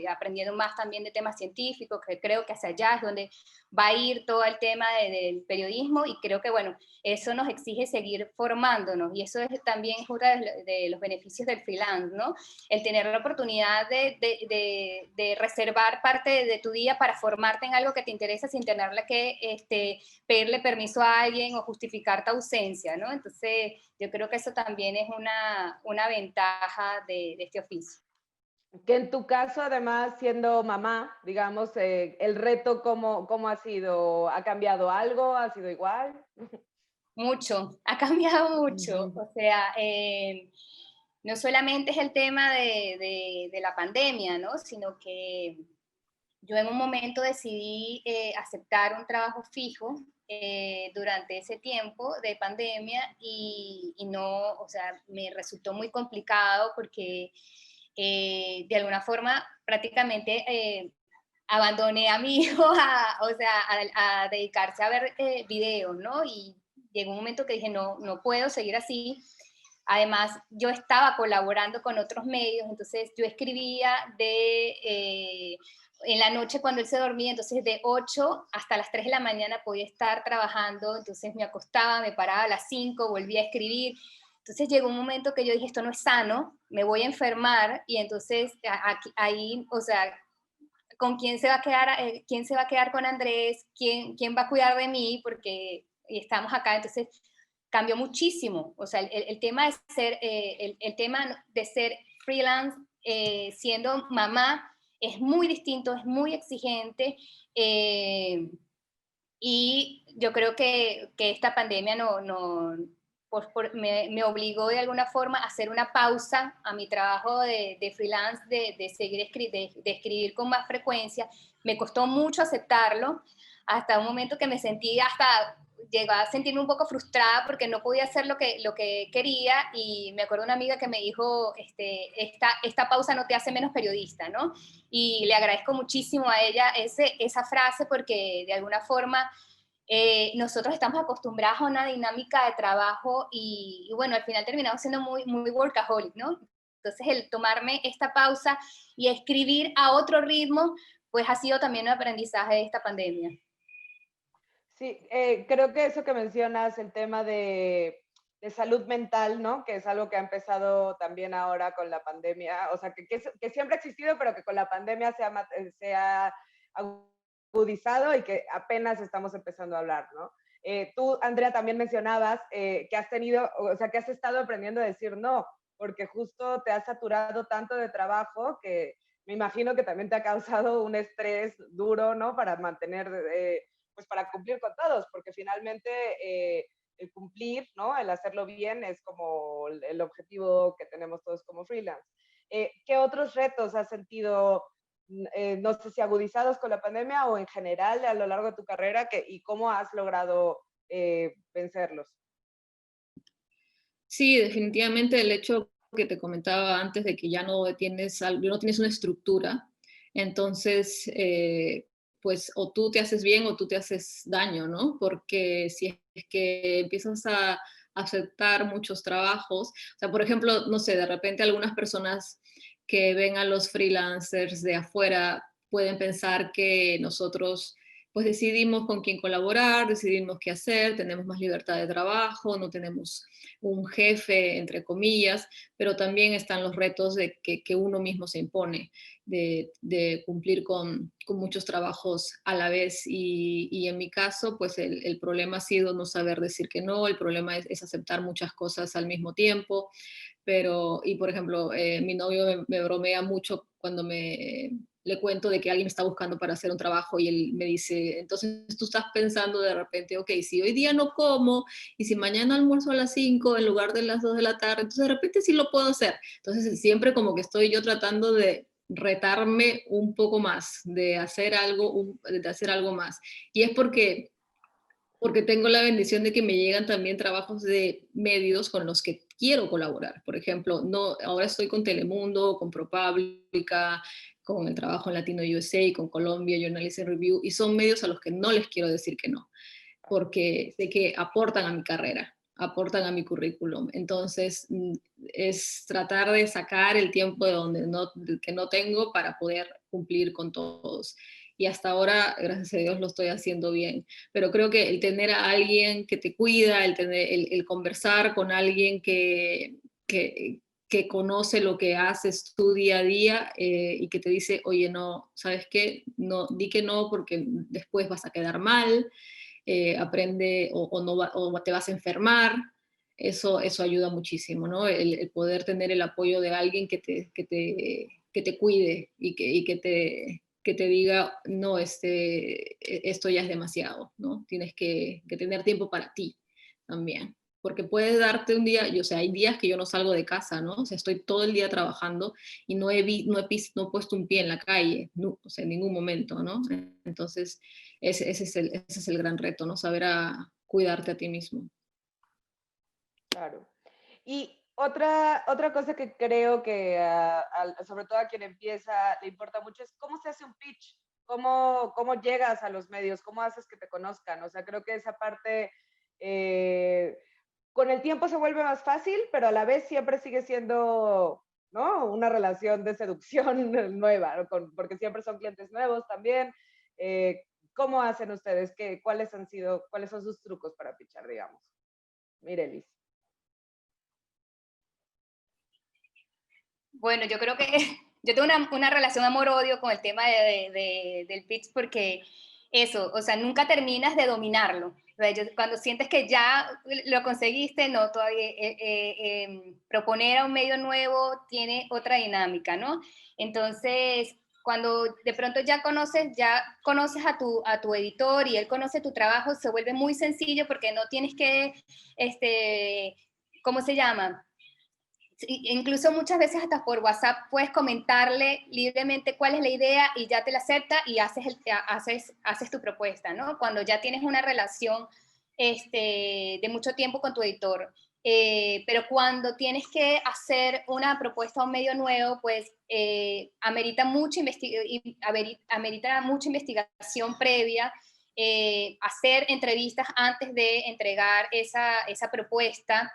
aprendiendo más también de temas científicos, que creo que hacia allá es donde va a ir todo el tema del periodismo, y creo que, bueno, eso nos exige seguir formándonos, y eso también es uno de los beneficios del freelance, ¿no? El tener la oportunidad de reservar parte de tu día para formarte en algo que te interesa sin tenerle que pedirle permiso a alguien o justificar tu ausencia, ¿no? Entonces, yo creo que eso también es una ventaja de este oficio. Que en tu caso, además, siendo mamá, digamos, el reto, ¿cómo ha sido? ¿Ha cambiado algo? ¿Ha sido igual? Mucho, ha cambiado mucho. O sea, no solamente es el tema de la pandemia, ¿no? Sino que yo en un momento decidí aceptar un trabajo fijo durante ese tiempo de pandemia, y no, o sea, me resultó muy complicado porque de alguna forma prácticamente abandoné a mi hijo a dedicarse a ver videos, ¿no? Y llegó un momento que dije, no puedo seguir así. Además, yo estaba colaborando con otros medios, entonces yo escribía en la noche cuando él se dormía, entonces de 8 hasta las 3 de la mañana podía estar trabajando, entonces me acostaba, me paraba a las 5, volvía a escribir. Entonces llegó un momento que yo dije, esto no es sano, me voy a enfermar, y entonces ahí, o sea, ¿con quién se va a quedar, quién se va a quedar con Andrés? ¿Quién va a cuidar de mí? Porque estamos acá, entonces cambió muchísimo. O sea, el tema de ser, el tema de ser freelance siendo mamá es muy distinto, es muy exigente, y yo creo que esta pandemia me obligó de alguna forma a hacer una pausa a mi trabajo de freelance, de seguir de escribir con más frecuencia. Me costó mucho aceptarlo, hasta un momento que me sentí llegaba a sentirme un poco frustrada porque no podía hacer lo que quería, y me acuerdo una amiga que me dijo, esta pausa no te hace menos periodista, ¿no? Y le agradezco muchísimo a ella esa frase, porque de alguna forma nosotros estamos acostumbrados a una dinámica de trabajo, y bueno, al final terminamos siendo muy, muy workaholic, ¿no? Entonces, el tomarme esta pausa y escribir a otro ritmo, pues ha sido también un aprendizaje de esta pandemia. Sí, creo que eso que mencionas, el tema de salud mental, ¿no? Que es algo que ha empezado también ahora con la pandemia, o sea, que siempre ha existido, pero que con la pandemia se ha agudizado y que apenas estamos empezando a hablar, ¿no? Tú, Andrea, también mencionabas que has tenido, o sea, que has estado aprendiendo a decir no, porque justo te has saturado tanto de trabajo que me imagino que también te ha causado un estrés duro, ¿no? Para mantener... pues para cumplir con todos, porque finalmente el cumplir, ¿no? El hacerlo bien es como el objetivo que tenemos todos como freelance. ¿Qué otros retos has sentido, no sé si agudizados con la pandemia o en general a lo largo de tu carrera, y cómo has logrado vencerlos? Sí, definitivamente el hecho que te comentaba antes de que ya no tienes una estructura, entonces pues o tú te haces bien o tú te haces daño, ¿no? Porque si es que empiezas a aceptar muchos trabajos, o sea, por ejemplo, no sé, de repente algunas personas que ven a los freelancers de afuera pueden pensar que nosotros pues decidimos con quién colaborar, decidimos qué hacer, tenemos más libertad de trabajo, no tenemos un jefe, entre comillas, pero también están los retos de que uno mismo se impone, de cumplir con muchos trabajos a la vez. Y en mi caso, pues el problema ha sido no saber decir que no, el problema es aceptar muchas cosas al mismo tiempo. Pero, y por ejemplo, mi novio me bromea mucho cuando le cuento de que alguien me está buscando para hacer un trabajo y él me dice, entonces tú estás pensando de repente, ok, si hoy día no como y si mañana almuerzo a las 5 en lugar de las 2 de la tarde, entonces de repente sí lo puedo hacer. Entonces siempre como que estoy yo tratando de retarme un poco más, de hacer algo más. Y es porque tengo la bendición de que me llegan también trabajos de medios con los que quiero colaborar. Por ejemplo, no, ahora estoy con Telemundo, con ProPublica, con el trabajo en Latino USA, con Colombia Journalism Review, y son medios a los que no les quiero decir que no, porque sé que aportan a mi carrera, aportan a mi currículum. Entonces, es tratar de sacar el tiempo de donde que no tengo para poder cumplir con todos. Y hasta ahora, gracias a Dios, lo estoy haciendo bien. Pero creo que el tener a alguien que te cuida, el conversar con alguien que conoce lo que haces tú día a día y que te dice, oye, no, ¿sabes qué? No, di que no porque después vas a quedar mal, aprende o no o te vas a enfermar. Eso ayuda muchísimo, ¿no? El poder tener el apoyo de alguien que te cuide y que te diga, no, esto ya es demasiado, ¿no? Tienes que tener tiempo para ti también. Porque puedes darte un día, o sea, hay días que yo no salgo de casa, ¿no? O sea, estoy todo el día trabajando y no he puesto un pie en la calle, no, o sea, en ningún momento, ¿no? Entonces, ese es el gran reto, ¿no? Saber cuidarte a ti mismo. Claro. Y otra cosa que creo que sobre todo a quien empieza le importa mucho es cómo se hace un pitch, cómo llegas a los medios, cómo haces que te conozcan. O sea, creo que esa parte con el tiempo se vuelve más fácil, pero a la vez siempre sigue siendo, ¿no?, una relación de seducción nueva, porque siempre son clientes nuevos también. ¿Cómo hacen ustedes? ¿Cuáles son sus trucos para pitchar, digamos? Mirelis. Bueno, yo creo que yo tengo una relación amor-odio con el tema del pitch porque eso, o sea, nunca terminas de dominarlo. O sea, cuando sientes que ya lo conseguiste, no, todavía proponer a un medio nuevo tiene otra dinámica, ¿no? Entonces, cuando de pronto ya conoces a tu editor y él conoce tu trabajo, se vuelve muy sencillo porque no tienes que, ¿cómo se llama? Incluso muchas veces hasta por WhatsApp puedes comentarle libremente cuál es la idea y ya te la acepta y haces tu propuesta, ¿no? Cuando ya tienes una relación de mucho tiempo con tu editor. Pero cuando tienes que hacer una propuesta a un medio nuevo, pues amerita mucha investigación previa, hacer entrevistas antes de entregar esa propuesta,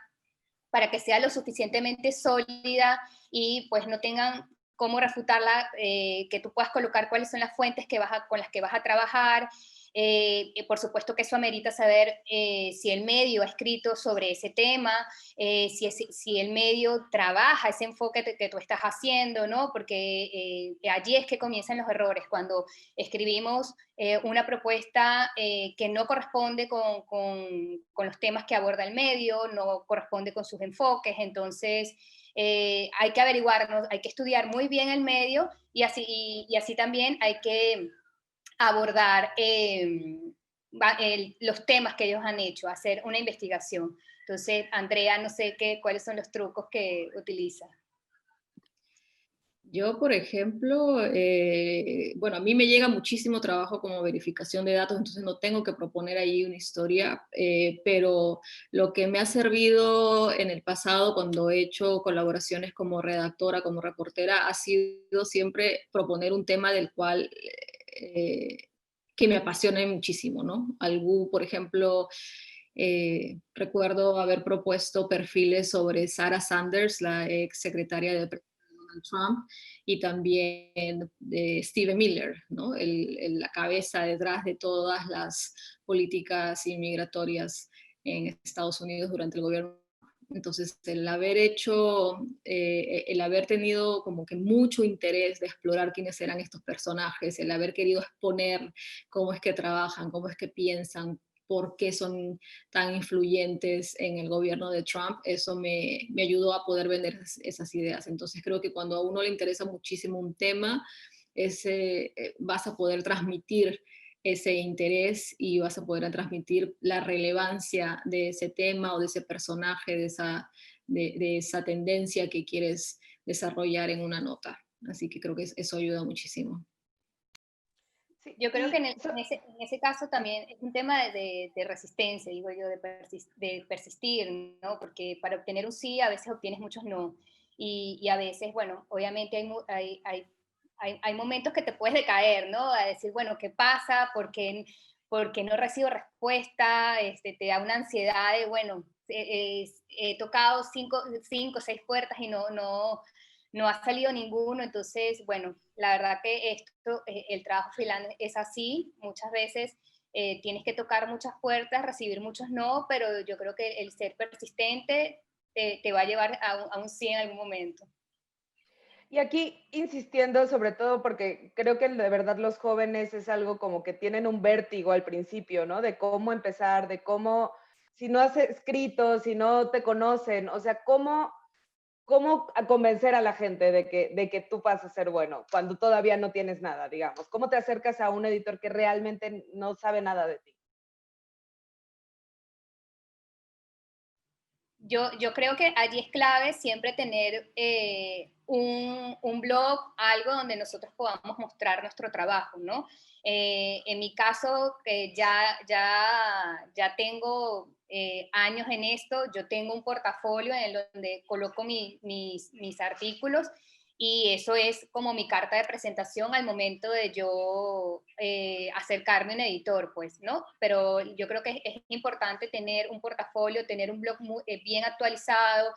para que sea lo suficientemente sólida y pues no tengan cómo refutarla, que tú puedas colocar cuáles son las fuentes con las que vas a trabajar. Por supuesto que eso amerita saber si el medio ha escrito sobre ese tema, si el medio trabaja ese enfoque que tú estás haciendo, ¿no? Porque allí es que comienzan los errores, cuando escribimos una propuesta que no corresponde con los temas que aborda el medio, no corresponde con sus enfoques. Entonces hay que averiguarnos, hay que estudiar muy bien el medio y así también hay que abordar los temas que ellos han hecho, hacer una investigación. Entonces, Andrea, no sé cuáles son los trucos que utiliza. Yo, por ejemplo, bueno, a mí me llega muchísimo trabajo como verificación de datos, entonces no tengo que proponer ahí una historia, pero lo que me ha servido en el pasado cuando he hecho colaboraciones como redactora, como reportera, ha sido siempre proponer un tema del cual que me apasione muchísimo, ¿no? Algo, por ejemplo, recuerdo haber propuesto perfiles sobre Sarah Sanders, la ex secretaria de Donald Trump, y también de Stephen Miller, ¿no? La cabeza detrás de todas las políticas inmigratorias en Estados Unidos durante el gobierno. Entonces, el haber tenido como que mucho interés de explorar quiénes eran estos personajes, el haber querido exponer cómo es que trabajan, cómo es que piensan, por qué son tan influyentes en el gobierno de Trump, eso me ayudó a poder vender esas ideas. Entonces, creo que cuando a uno le interesa muchísimo un tema, vas a poder transmitir ese interés y vas a poder transmitir la relevancia de ese tema o de ese personaje, de esa tendencia que quieres desarrollar en una nota. Así que creo que eso ayuda muchísimo. Sí, Yo creo que en so- ese caso también es un tema de resistencia, digo yo, de persistir, ¿no? Porque para obtener un sí a veces obtienes muchos no. Y a veces, bueno, obviamente hay momentos que te puedes decaer, ¿no? A decir, bueno, ¿qué pasa? Porque no recibo respuesta, te da una ansiedad de, bueno, he tocado cinco o seis puertas y no ha salido ninguno. Entonces, bueno, la verdad que el trabajo freelance es así, muchas veces tienes que tocar muchas puertas, recibir muchos no, pero yo creo que el ser persistente te va a llevar a un sí en algún momento. Y aquí insistiendo sobre todo porque creo que de verdad los jóvenes es algo como que tienen un vértigo al principio, ¿no? De cómo empezar, de cómo, si no has escrito, si no te conocen, o sea, cómo convencer a la gente de que tú vas a ser bueno cuando todavía no tienes nada, digamos. ¿Cómo te acercas a un editor que realmente no sabe nada de ti? Yo creo que allí es clave siempre tener un blog, algo donde nosotros podamos mostrar nuestro trabajo, ¿no? En mi caso, ya tengo años en esto, yo tengo un portafolio en el donde coloco mis artículos, y eso es como mi carta de presentación al momento de yo acercarme a un editor, pues, ¿no? Pero yo creo que es importante tener un portafolio, tener un blog bien actualizado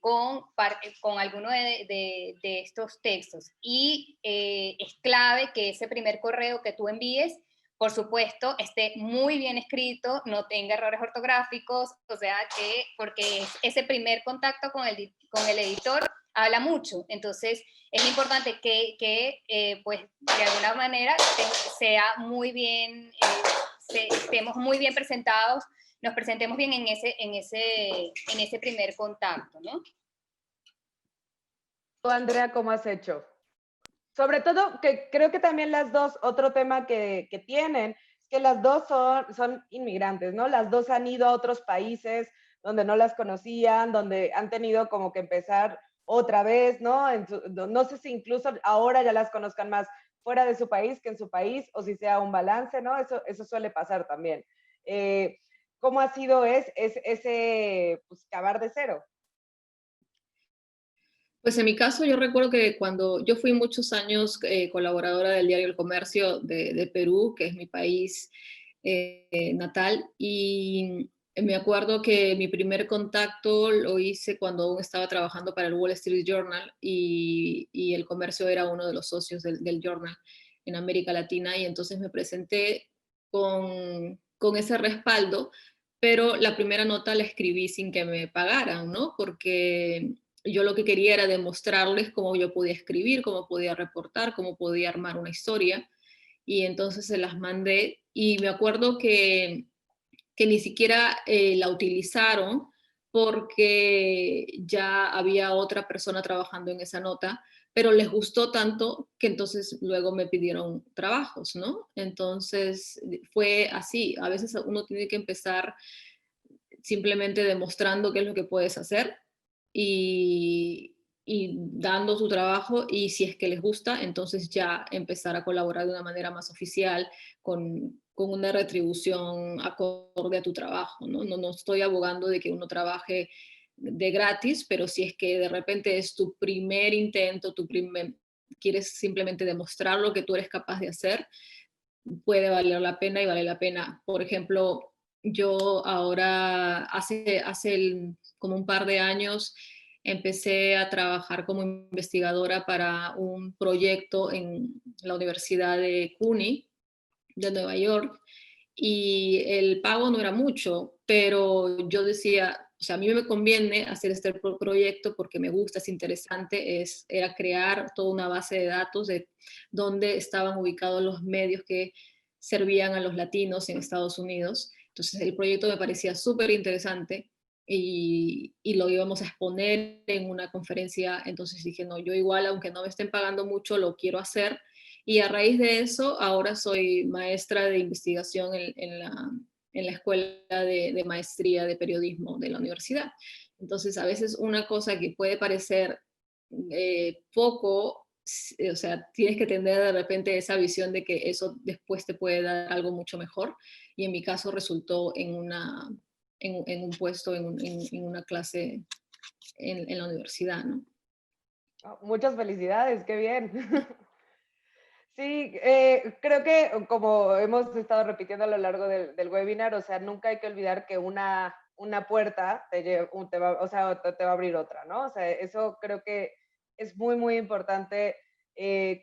con alguno de estos textos. Y es clave que ese primer correo que tú envíes, por supuesto, esté muy bien escrito, no tenga errores ortográficos, o sea, porque ese primer contacto con el editor habla mucho. Entonces, es importante que pues, de alguna manera sea muy bien, estemos muy bien presentados, nos presentemos bien en ese primer contacto, ¿no? ¿Tú, Andrea, cómo has hecho? Sobre todo, que creo que también las dos, otro tema que tienen, es que las dos son inmigrantes, ¿no? Las dos han ido a otros países donde no las conocían, donde han tenido como que empezar otra vez, ¿no? No sé si incluso ahora ya las conozcan más fuera de su país que en su país, o si sea un balance, ¿no? Eso suele pasar también. ¿Cómo ha sido ese pues, cavar de cero? Pues en mi caso yo recuerdo que cuando yo fui muchos años colaboradora del diario El Comercio de Perú, que es mi país natal, y me acuerdo que mi primer contacto lo hice cuando aún estaba trabajando para el Wall Street Journal, y El Comercio era uno de los socios del journal en América Latina, y entonces me presenté con ese respaldo, pero la primera nota la escribí sin que me pagaran, ¿no? Porque yo lo que quería era demostrarles cómo yo podía escribir, cómo podía reportar, cómo podía armar una historia, y entonces se las mandé, y me acuerdo que ni siquiera la utilizaron porque ya había otra persona trabajando en esa nota, pero les gustó tanto que entonces luego me pidieron trabajos, ¿no? Entonces fue así, a veces uno tiene que empezar simplemente demostrando qué es lo que puedes hacer y dando tu trabajo, y si es que les gusta, entonces ya empezar a colaborar de una manera más oficial con una retribución acorde a tu trabajo, ¿no? No estoy abogando de que uno trabaje de gratis, pero si es que de repente es tu primer intento, quieres simplemente demostrar lo que tú eres capaz de hacer, puede valer la pena y vale la pena. Por ejemplo, yo ahora, como un par de años, empecé a trabajar como investigadora para un proyecto en la Universidad de CUNY de Nueva York, y el pago no era mucho, pero yo decía, o sea, a mí me conviene hacer este proyecto porque me gusta, es interesante, era crear toda una base de datos de dónde estaban ubicados los medios que servían a los latinos en Estados Unidos. Entonces el proyecto me parecía súper interesante y lo íbamos a exponer en una conferencia, entonces dije, no, yo igual, aunque no me estén pagando mucho, lo quiero hacer. Y a raíz de eso, ahora soy maestra de investigación en la escuela de maestría de periodismo de la universidad. Entonces, a veces una cosa que puede parecer poco, o sea, tienes que tener de repente esa visión de que eso después te puede dar algo mucho mejor. Y en mi caso resultó en un puesto, en una clase en la universidad, ¿no? Oh, muchas felicidades, qué bien. Sí, creo que como hemos estado repitiendo a lo largo del webinar, o sea, nunca hay que olvidar que una puerta te va, o sea, te va a abrir otra, ¿no? O sea, eso creo que es muy, muy importante,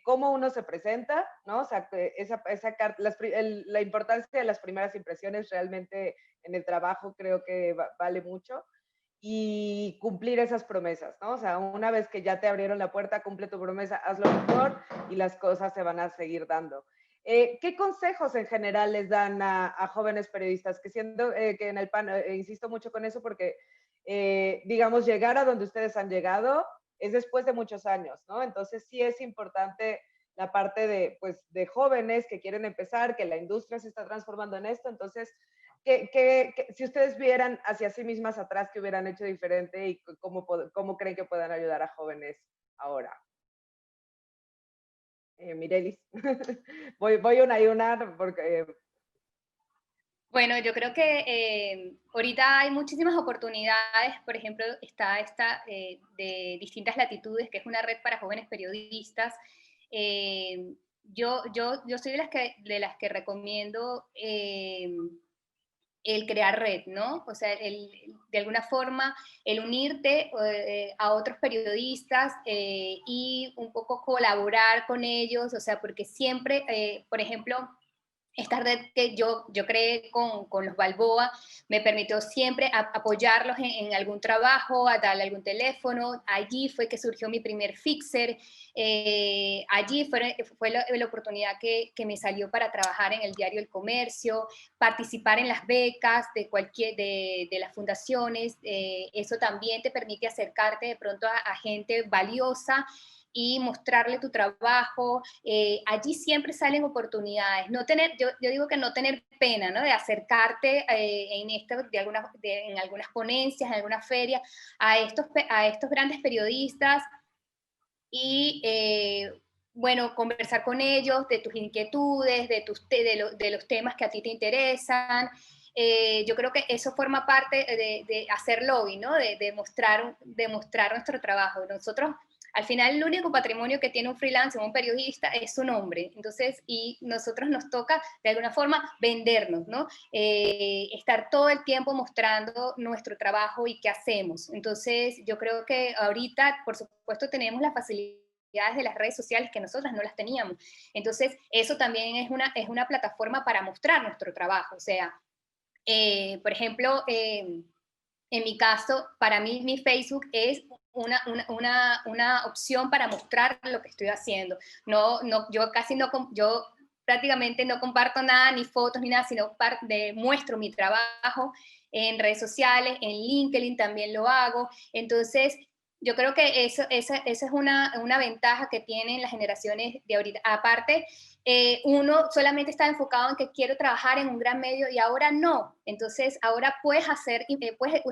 cómo uno se presenta, ¿no? O sea, que la importancia de las primeras impresiones realmente en el trabajo creo que vale mucho, y cumplir esas promesas, ¿no? O sea, una vez que ya te abrieron la puerta, cumple tu promesa, hazlo mejor y las cosas se van a seguir dando. ¿Qué consejos en general les dan a jóvenes periodistas? Que siendo que en el PAN, insisto mucho con eso porque, digamos, llegar a donde ustedes han llegado es después de muchos años, ¿no? Entonces sí es importante la parte de, pues, de jóvenes que quieren empezar, que la industria se está transformando en esto, entonces si ustedes vieran hacia sí mismas atrás, ¿qué hubieran hecho diferente y cómo creen que puedan ayudar a jóvenes ahora? Mirelis, voy una y una porque... Bueno, yo creo que ahorita hay muchísimas oportunidades. Por ejemplo, está esta de Distintas Latitudes, que es una red para jóvenes periodistas. Yo soy de las que recomiendo el crear red, ¿no? O sea, de alguna forma, el unirte a otros periodistas y un poco colaborar con ellos, o sea, porque siempre, por ejemplo, esta red que yo creé con los Balboa me permitió siempre apoyarlos en algún trabajo, a darle algún teléfono. Allí fue que surgió mi primer fixer. Allí fue la oportunidad que me salió para trabajar en el diario El Comercio, participar en las becas de las fundaciones. Eso también te permite acercarte de pronto a gente valiosa y mostrarle tu trabajo. Allí siempre salen oportunidades. Yo digo que no tener pena, ¿no? De acercarte en algunas ponencias, en algunas ferias, a estos grandes periodistas y, bueno, conversar con ellos de tus inquietudes, de los temas que a ti te interesan. Yo creo que eso forma parte de hacer lobby, ¿no? De mostrar nuestro trabajo. Nosotros, al final, el único patrimonio que tiene un freelancer, un periodista, es su nombre. Entonces, y nosotros nos toca, de alguna forma, vendernos, ¿no? Estar todo el tiempo mostrando nuestro trabajo y qué hacemos. Entonces, yo creo que ahorita, por supuesto, tenemos la facilidad de las redes sociales que nosotras no las teníamos. Entonces, eso también es una plataforma para mostrar nuestro trabajo. O sea, por ejemplo, en mi caso, para mí mi Facebook es una opción para mostrar lo que estoy haciendo. Yo prácticamente no comparto nada, ni fotos, ni nada, sino muestro mi trabajo en redes sociales, en LinkedIn también lo hago. Entonces, yo creo que esa es una ventaja que tienen las generaciones de ahorita. Aparte, uno solamente está enfocado en que quiero trabajar en un gran medio y ahora no. Entonces, ahora puedes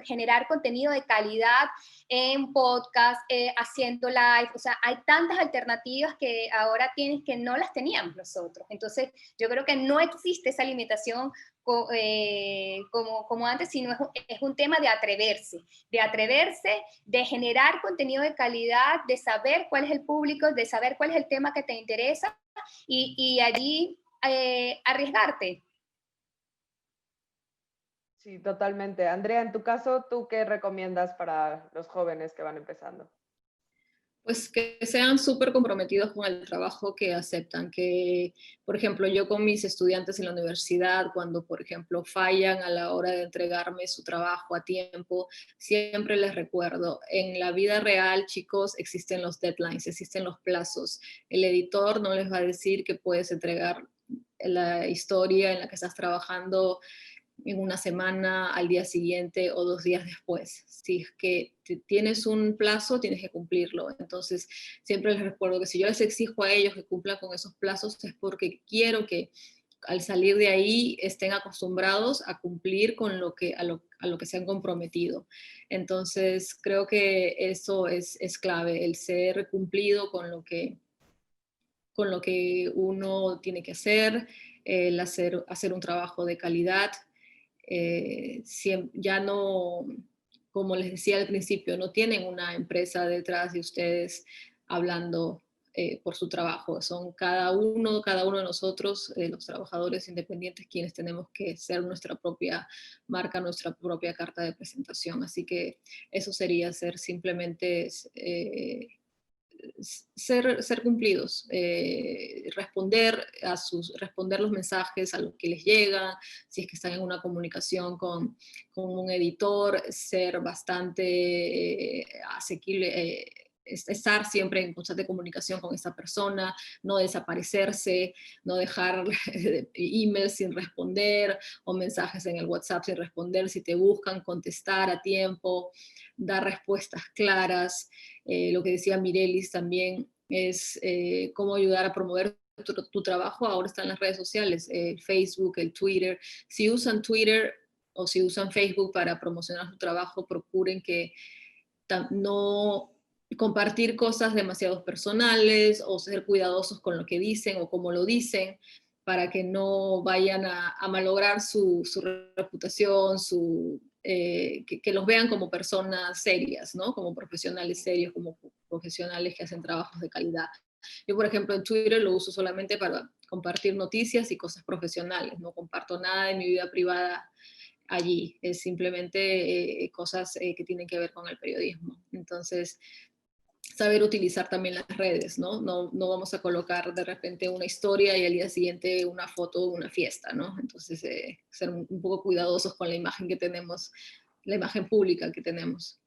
generar contenido de calidad en podcast, haciendo live. O sea, hay tantas alternativas que ahora tienes que no las teníamos nosotros. Entonces, yo creo que no existe esa limitación como antes, sino es un tema de atreverse, de generar contenido de calidad, de saber cuál es el público, de saber cuál es el tema que te interesa y allí arriesgarte. Sí, totalmente. Andrea, en tu caso, ¿tú qué recomiendas para los jóvenes que van empezando? Pues que sean súper comprometidos con el trabajo que aceptan, que, por ejemplo, yo con mis estudiantes en la universidad, cuando, por ejemplo, fallan a la hora de entregarme su trabajo a tiempo, siempre les recuerdo, en la vida real, chicos, existen los deadlines, existen los plazos. El editor no les va a decir que puedes entregar la historia en la que estás trabajando en una semana, al día siguiente o 2 días después. Si es que tienes un plazo, tienes que cumplirlo. Entonces, siempre les recuerdo que si yo les exijo a ellos que cumplan con esos plazos, es porque quiero que al salir de ahí estén acostumbrados a cumplir con a lo que se han comprometido. Entonces, creo que eso es clave, el ser cumplido con lo que uno tiene que hacer, el hacer un trabajo de calidad. Ya no, como les decía al principio, no tienen una empresa detrás de ustedes hablando por su trabajo. Son cada uno de nosotros, los trabajadores independientes, quienes tenemos que ser nuestra propia marca, nuestra propia carta de presentación. Así que eso sería ser simplemente ser cumplidos, responder los mensajes a los que les llegan, si es que están en una comunicación con un editor, ser bastante asequible, estar siempre en constante comunicación con esta persona, no desaparecerse, no dejar emails sin responder o mensajes en el WhatsApp sin responder, si te buscan, contestar a tiempo, dar respuestas claras. Lo que decía Mirelis también es cómo ayudar a promover tu trabajo. Ahora están las redes sociales, el Facebook, el Twitter. Si usan Twitter o si usan Facebook para promocionar su trabajo, procuren que no compartir cosas demasiado personales o ser cuidadosos con lo que dicen o cómo lo dicen, para que no vayan a malograr su reputación, que los vean como personas serias, ¿no? Como profesionales serios, como profesionales que hacen trabajos de calidad. Yo, por ejemplo, en Twitter lo uso solamente para compartir noticias y cosas profesionales, no comparto nada de mi vida privada allí, es simplemente cosas que tienen que ver con el periodismo. Entonces, saber utilizar también las redes, ¿no? No vamos a colocar de repente una historia y al día siguiente una foto de una fiesta, ¿no? Entonces, ser un poco cuidadosos con la imagen que tenemos, la imagen pública que tenemos.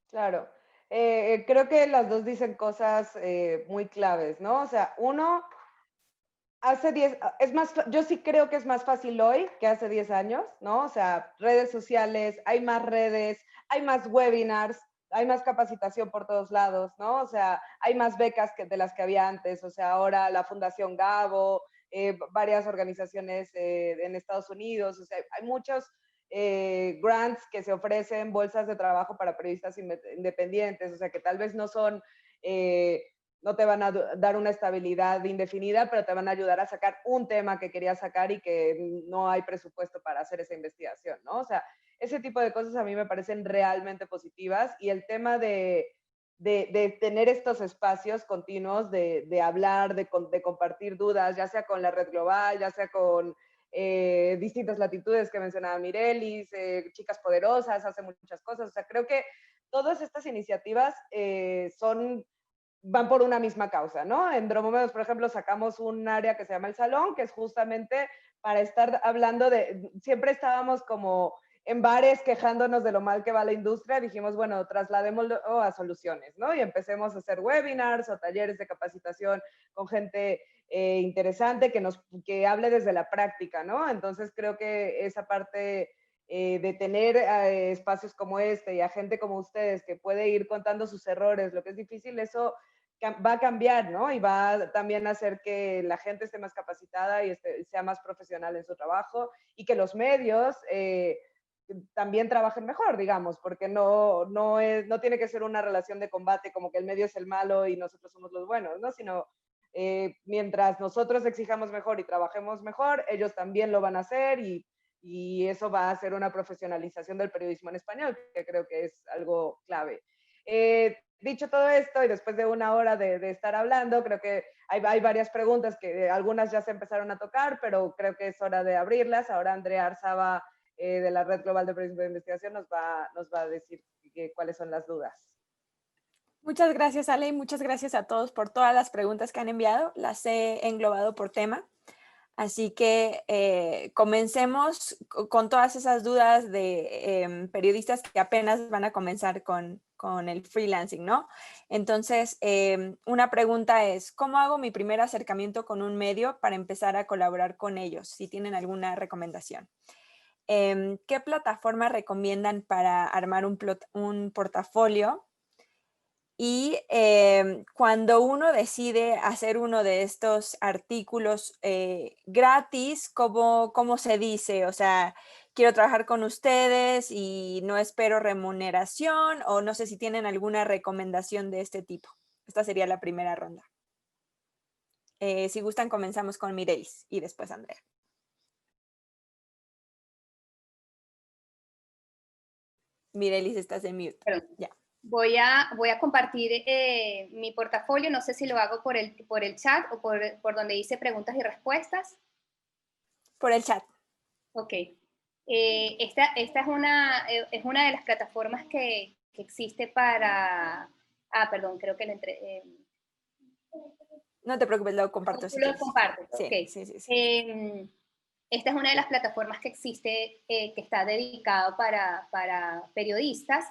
Claro. Creo que las dos dicen cosas muy claves, ¿no? O sea, uno, hace 10, yo sí creo que es más fácil hoy que hace 10 años, ¿no? O sea, redes sociales, hay más webinars, hay más capacitación por todos lados, ¿no? O sea, hay más becas de las que había antes, o sea, ahora la Fundación Gabo, varias organizaciones en Estados Unidos, o sea, hay muchos grants que se ofrecen, bolsas de trabajo para periodistas independientes, o sea, que tal vez no son... no te van a dar una estabilidad indefinida, pero te van a ayudar a sacar un tema que querías sacar y que no hay presupuesto para hacer esa investigación, ¿no? O sea, ese tipo de cosas a mí me parecen realmente positivas y el tema de tener estos espacios continuos, de hablar, de compartir dudas, ya sea con la red global, ya sea con distintas latitudes que mencionaba Mirelis, Chicas Poderosas, hace muchas cosas. O sea, creo que todas estas iniciativas van por una misma causa, ¿no? En Dromómedos, por ejemplo, sacamos un área que se llama El Salón, que es justamente para estar hablando siempre estábamos como en bares quejándonos de lo mal que va la industria, dijimos, bueno, trasladémoslo a soluciones, ¿no? Y empecemos a hacer webinars o talleres de capacitación con gente interesante que hable desde la práctica, ¿no? Entonces creo que esa parte de tener espacios como este y a gente como ustedes que puede ir contando sus errores, lo que es difícil, eso va a cambiar, ¿no? Y va también a hacer que la gente esté más capacitada y sea más profesional en su trabajo y que los medios también trabajen mejor, digamos, porque no tiene que ser una relación de combate como que el medio es el malo y nosotros somos los buenos, ¿no? Sino mientras nosotros exijamos mejor y trabajemos mejor, ellos también lo van a hacer y eso va a ser una profesionalización del periodismo en español, que creo que es algo clave. Dicho todo esto y después de una hora de estar hablando, creo que hay varias preguntas que algunas ya se empezaron a tocar, pero creo que es hora de abrirlas. Ahora Andrea Arzaba de la Red Global de Periodismo de Investigación nos va a decir cuáles son las dudas. Muchas gracias, Ale, y muchas gracias a todos por todas las preguntas que han enviado. Las he englobado por tema. Así que comencemos con todas esas dudas de periodistas que apenas van a comenzar con el freelancing, ¿no? Entonces, una pregunta es, ¿cómo hago mi primer acercamiento con un medio para empezar a colaborar con ellos? Si tienen alguna recomendación. ¿Qué plataforma recomiendan para armar un portafolio? Y cuando uno decide hacer uno de estos artículos gratis, ¿cómo se dice? O sea, quiero trabajar con ustedes y no espero remuneración, o no sé si tienen alguna recomendación de este tipo. Esta sería la primera ronda. Si gustan, comenzamos con Mirelis y después Andrea. Mirelis, estás en mute. Perdón. Ya. Voy a compartir mi portafolio, no sé si lo hago por el chat o por donde dice preguntas y respuestas. Por el chat. Ok. Esta es una de las plataformas que existe para... Ah, perdón, creo que le entré... No te preocupes, lo comparto si lo quieres. comparto, Sí, ok. sí. Esta es una de las plataformas que existe, que está dedicado para periodistas.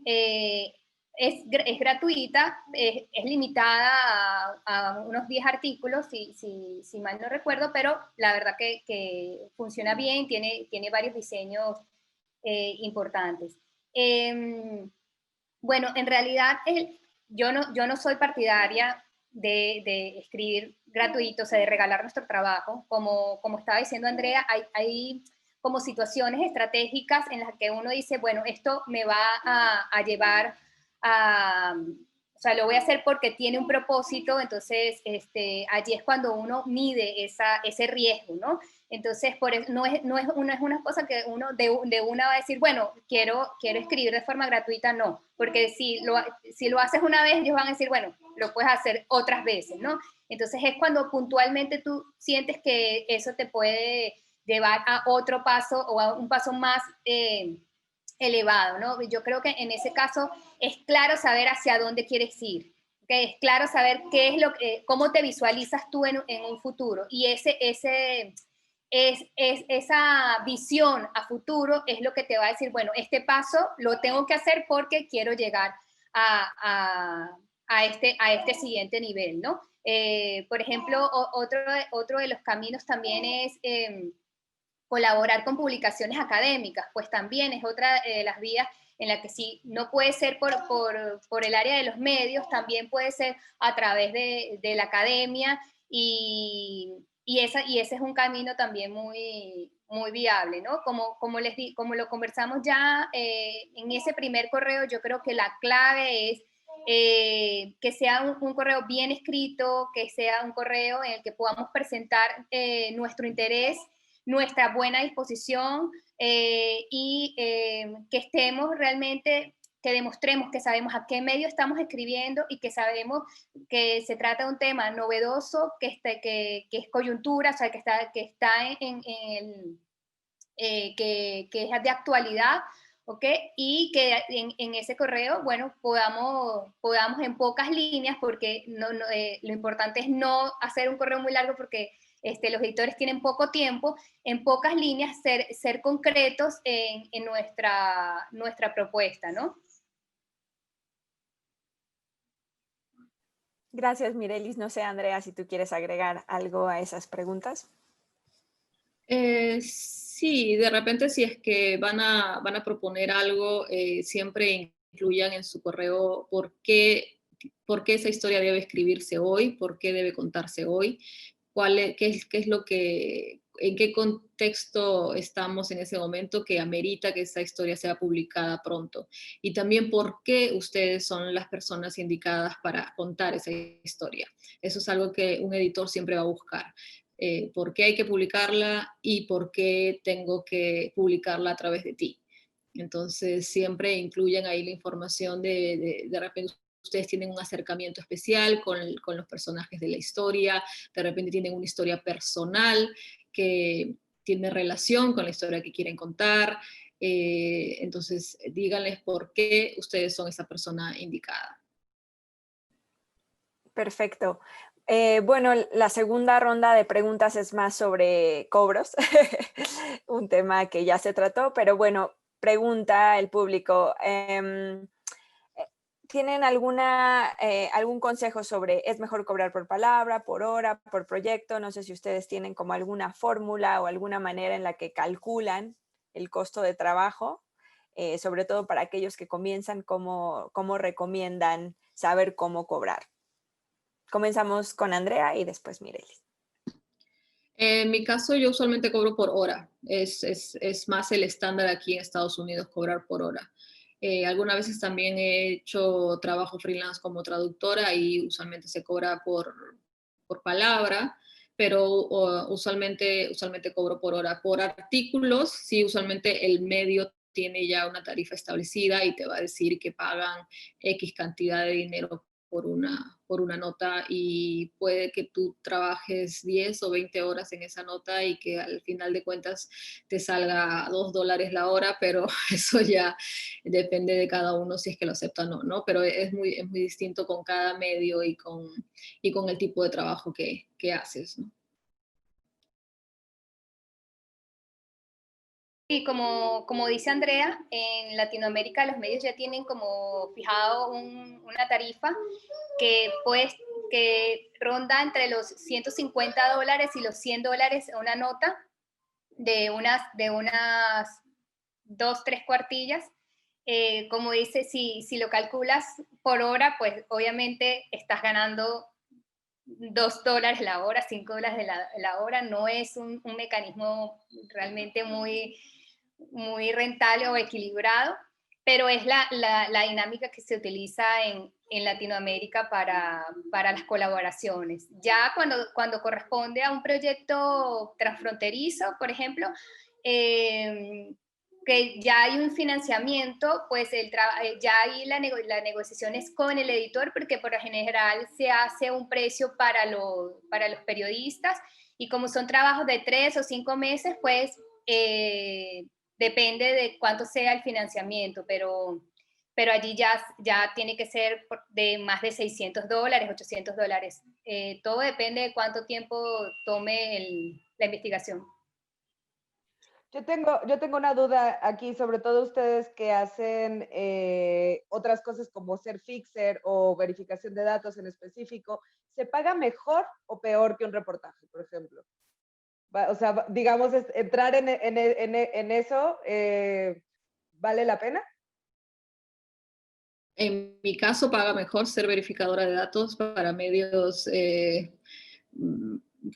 Es gratuita, es limitada a unos 10 artículos, si mal no recuerdo, pero la verdad que funciona bien, tiene varios diseños importantes. Bueno, en realidad yo no soy partidaria de escribir gratuito, o sea, de regalar nuestro trabajo. Como estaba diciendo Andrea, hay como situaciones estratégicas en las que uno dice, bueno, esto me va a llevar a... O sea, lo voy a hacer porque tiene un propósito, entonces allí es cuando uno mide ese riesgo, ¿no? Entonces, no es una cosa que uno de una va a decir, bueno, quiero escribir de forma gratuita, no, porque si lo haces una vez, ellos van a decir, bueno, lo puedes hacer otras veces, ¿no? Entonces es cuando puntualmente tú sientes que eso te puede llevar a otro paso o a un paso más elevado, ¿no? Yo creo que en ese caso es claro saber hacia dónde quieres ir, ¿okay? Es claro saber qué es cómo te visualizas tú en un futuro, y esa visión a futuro es lo que te va a decir, bueno, este paso lo tengo que hacer porque quiero llegar a este siguiente nivel, ¿no? Por ejemplo, otro de los caminos también es colaborar con publicaciones académicas, pues también es otra de las vías en la que sí, no puede ser por el área de los medios, también puede ser a través de la academia, y ese es un camino también muy, muy viable, ¿no? Como lo conversamos ya en ese primer correo, yo creo que la clave es que sea un correo bien escrito, que sea un correo en el que podamos presentar nuestro interés, nuestra buena disposición, y que estemos realmente, que demostremos que sabemos a qué medio estamos escribiendo y que sabemos que se trata de un tema novedoso, que es coyuntura, o sea, que está que es de actualidad, ¿ok? Y que en ese correo, bueno, podamos en pocas líneas, porque lo importante es no hacer un correo muy largo, porque los editores tienen poco tiempo, en pocas líneas ser concretos en nuestra propuesta, ¿no? Gracias, Mirelis. No sé, Andrea, si tú quieres agregar algo a esas preguntas. Sí, de repente si es que van a proponer algo, siempre incluyan en su correo por qué esa historia debe escribirse hoy, por qué debe contarse hoy, qué es lo que, en qué contexto estamos en ese momento que amerita que esa historia sea publicada pronto, y también por qué ustedes son las personas indicadas para contar esa historia. Eso es algo que un editor siempre va a buscar. ¿Por qué hay que publicarla y por qué tengo que publicarla a través de ti? Entonces siempre incluyen ahí la información de repente ustedes tienen un acercamiento especial con los personajes de la historia, de repente tienen una historia personal que tiene relación con la historia que quieren contar. Entonces, díganles por qué ustedes son esa persona indicada. Perfecto. Bueno, la segunda ronda de preguntas es más sobre cobros, un tema que ya se trató, pero bueno, pregunta el público. ¿Tienen algún consejo sobre es mejor cobrar por palabra, por hora, por proyecto? No sé si ustedes tienen como alguna fórmula o alguna manera en la que calculan el costo de trabajo, sobre todo para aquellos que comienzan, ¿cómo recomiendan saber cómo cobrar? Comenzamos con Andrea y después Mirelis. En mi caso, yo usualmente cobro por hora. Es más el estándar aquí en Estados Unidos cobrar por hora. Algunas veces también he hecho trabajo freelance como traductora y usualmente se cobra por palabra, pero usualmente cobro por hora. Por artículos, sí, usualmente el medio tiene ya una tarifa establecida y te va a decir que pagan X cantidad de dinero por una nota, y puede que tú trabajes 10 o 20 horas en esa nota y que al final de cuentas te salga $2 la hora, pero eso ya depende de cada uno si es que lo acepta o no, ¿no? Pero es muy distinto con cada medio y con el tipo de trabajo que haces, ¿no? Y como dice Andrea, en Latinoamérica los medios ya tienen como fijado una tarifa que, pues, que ronda entre los $150 y los $100 una nota de unas 2, 3 cuartillas. Como dice, si lo calculas por hora, pues obviamente estás ganando $2 la hora, $5 la hora. No es un mecanismo realmente muy rentable o equilibrado, pero es la dinámica que se utiliza en Latinoamérica para las colaboraciones. Ya cuando corresponde a un proyecto transfronterizo, por ejemplo, que ya hay un financiamiento, pues ya ahí la negociación es con el editor, porque por lo general se hace un precio para los periodistas, y como son trabajos de 3 o 5 meses, pues depende de cuánto sea el financiamiento, pero allí ya tiene que ser de más de $600, $800. Todo depende de cuánto tiempo tome la investigación. Yo tengo una duda aquí, sobre todo ustedes que hacen otras cosas como ser fixer o verificación de datos en específico. ¿Se paga mejor o peor que un reportaje, por ejemplo? O sea, digamos, entrar en eso, ¿vale la pena? En mi caso, paga mejor ser verificadora de datos para medios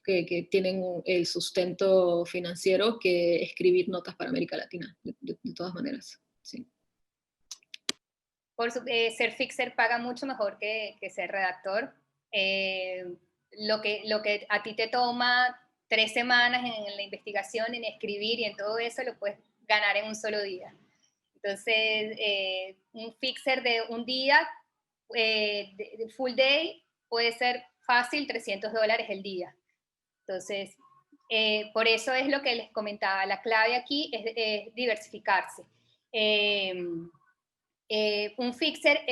que tienen el sustento financiero que escribir notas para América Latina, de todas maneras. Sí. Ser fixer paga mucho mejor que ser redactor. Lo que a ti te toma 3 semanas en la investigación, en escribir y en todo eso, lo puedes ganar en un solo día. Entonces, un fixer de un día, de full day, puede ser fácil $300 el día. Entonces, por eso es lo que les comentaba, la clave aquí es diversificarse. Un fixer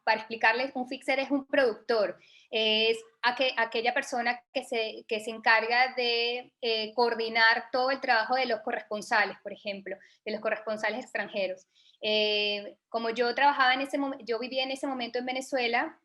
para explicarles, un fixer es un productor, es aquella persona que se encarga de coordinar todo el trabajo de los corresponsales, por ejemplo, de los corresponsales extranjeros. Como yo trabajaba yo vivía en ese momento en Venezuela,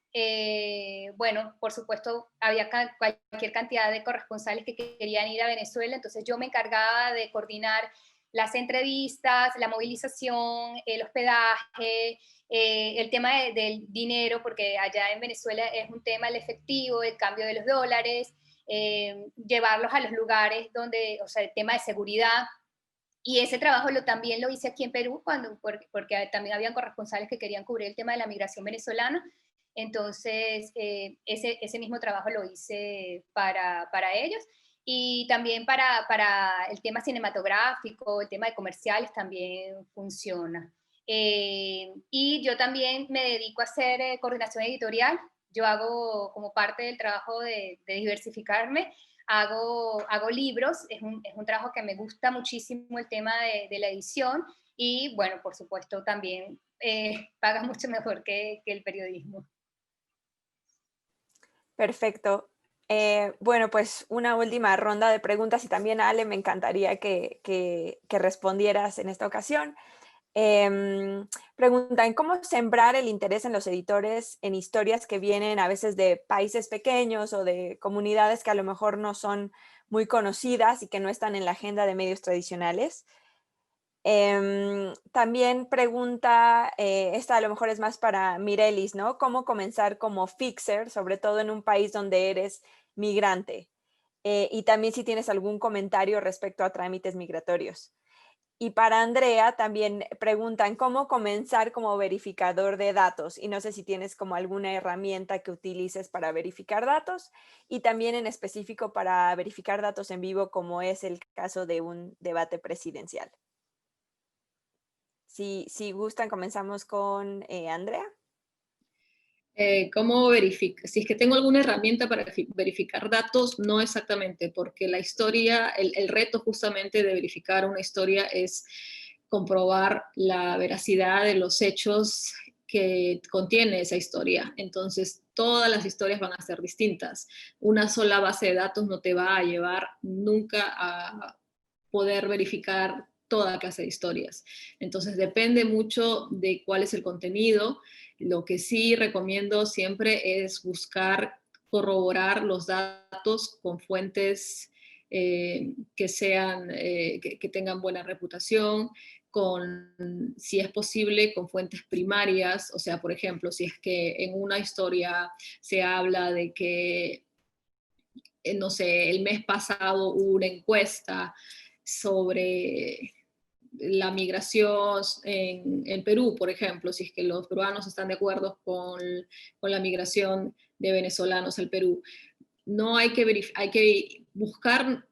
bueno, por supuesto, había cualquier cantidad de corresponsales que querían ir a Venezuela, entonces yo me encargaba de coordinar las entrevistas, la movilización, el hospedaje, el tema del dinero, porque allá en Venezuela es un tema el efectivo, el cambio de los dólares, llevarlos a los lugares donde, o sea, el tema de seguridad. Y ese trabajo también lo hice aquí en Perú, porque también habían corresponsales que querían cubrir el tema de la migración venezolana. Entonces, ese mismo trabajo lo hice para ellos. Y también para el tema cinematográfico, el tema de comerciales también funciona. Y yo también me dedico a hacer coordinación editorial. yo hago como parte del trabajo de diversificarme, hago libros, es un trabajo que me gusta muchísimo el tema de la edición y bueno, por supuesto también paga mucho mejor que el periodismo. Perfecto. Bueno, pues una última ronda de preguntas y también, Ale, me encantaría que respondieras en esta ocasión. Preguntan, ¿cómo sembrar el interés en los editores en historias que vienen a veces de países pequeños o de comunidades que a lo mejor no son muy conocidas y que no están en la agenda de medios tradicionales? También pregunta, esta a lo mejor es más para Mirelis, ¿no? ¿Cómo comenzar como fixer, sobre todo en un país donde eres migrante? Y también si tienes algún comentario respecto a trámites migratorios. Y para Andrea también preguntan cómo comenzar como verificador de datos. Y no sé si tienes como alguna herramienta que utilices para verificar datos y también en específico para verificar datos en vivo, como es el caso de un debate presidencial. Si gustan, comenzamos con Andrea. ¿Cómo verifico? Si es que tengo alguna herramienta para verificar datos, no exactamente, porque la historia, el reto justamente de verificar una historia es comprobar la veracidad de los hechos que contiene esa historia. Entonces, todas las historias van a ser distintas. Una sola base de datos no te va a llevar nunca a poder verificar toda clase de historias. Entonces, depende mucho de cuál es el contenido. Lo que sí recomiendo siempre es buscar corroborar los datos con fuentes que tengan buena reputación, si es posible, con fuentes primarias. O sea, por ejemplo, si es que en una historia se habla de que, no sé, el mes pasado hubo una encuesta sobre la migración en Perú, por ejemplo, si es que los peruanos están de acuerdo con la migración de venezolanos al Perú. No hay que buscar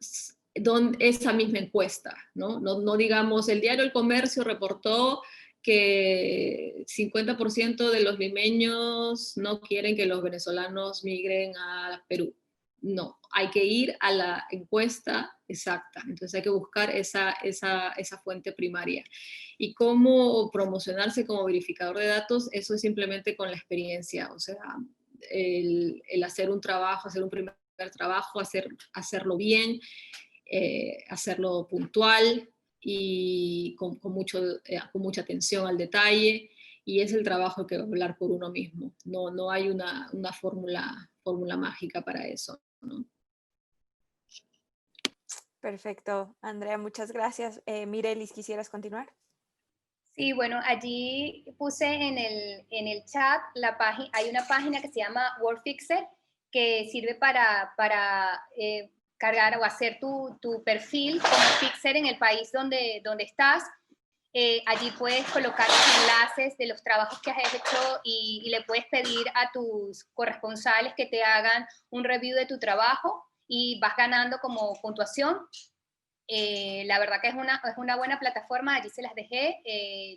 esa misma encuesta, ¿no? No digamos, el diario El Comercio reportó que 50% de los limeños no quieren que los venezolanos migren a Perú. No, hay que ir a la encuesta exacta. Entonces hay que buscar esa fuente primaria. Y cómo promocionarse como verificador de datos, eso es simplemente con la experiencia. O sea, el hacer un trabajo, hacer un primer trabajo, hacerlo bien, hacerlo puntual y con mucha atención al detalle. Y es el trabajo que va a hablar por uno mismo. No hay una fórmula mágica para eso, ¿no? Perfecto, Andrea, muchas gracias. Mirelis, ¿quisieras continuar? Sí, bueno, allí puse en el chat hay una página que se llama WordFixer, que sirve para cargar o hacer tu perfil como fixer en el país donde estás. Allí puedes colocar los enlaces de los trabajos que has hecho y le puedes pedir a tus corresponsales que te hagan un review de tu trabajo y vas ganando como puntuación. La verdad que es una buena plataforma, allí se las dejé,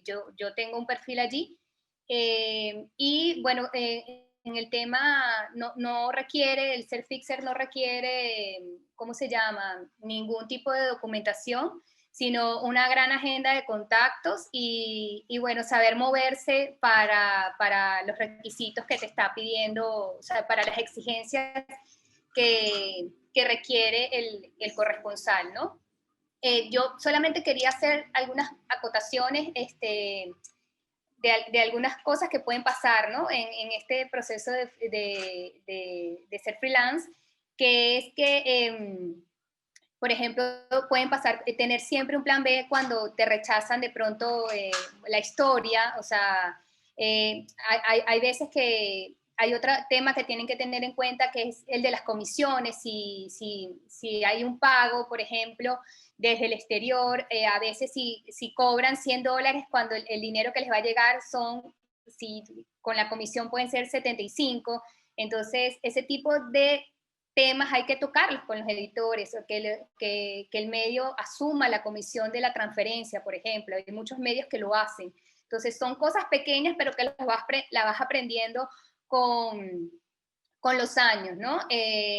yo tengo un perfil allí. Y bueno, en el tema no requiere, el ser fixer no requiere, ¿cómo se llama? Ningún tipo de documentación, sino una gran agenda de contactos y bueno, saber moverse para los requisitos que te está pidiendo, o sea, para las exigencias que requiere el corresponsal, ¿no? Yo solamente quería hacer algunas acotaciones de algunas cosas que pueden pasar, ¿no? En este proceso de ser freelance, que es que, por ejemplo, pueden pasar, tener siempre un plan B cuando te rechazan de pronto la historia, o sea, hay veces que hay otro tema que tienen que tener en cuenta, que es el de las comisiones. Si hay un pago, por ejemplo, desde el exterior, a veces si cobran $100 cuando el dinero que les va a llegar con la comisión pueden ser 75, entonces ese tipo de temas hay que tocarlos con los editores, que el medio asuma la comisión de la transferencia, por ejemplo. Hay muchos medios que lo hacen. Entonces son cosas pequeñas, pero que las vas aprendiendo con con los años, ¿no?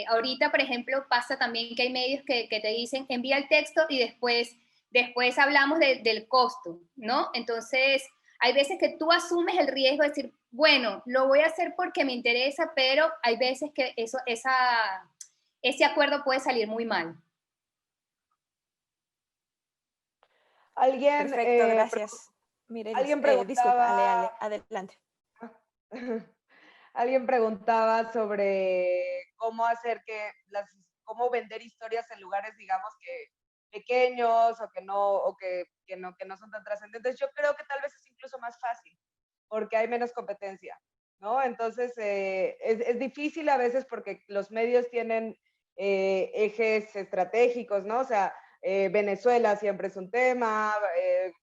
Ahorita, por ejemplo, pasa también que hay medios que te dicen envía el texto y después hablamos del costo, ¿no? Entonces, hay veces que tú asumes el riesgo de decir, bueno, lo voy a hacer porque me interesa, pero hay veces que ese acuerdo puede salir muy mal. Alguien, Perfecto, gracias. Mirelis, alguien disculpa, preguntaba, adelante. alguien preguntaba sobre cómo hacer cómo vender historias en lugares, digamos, que pequeños o que no son tan trascendentes. Yo creo que tal vez es incluso más fácil, porque hay menos competencia, ¿no? Entonces, es difícil a veces porque los medios tienen ejes estratégicos, ¿no? O sea, Venezuela siempre es un tema,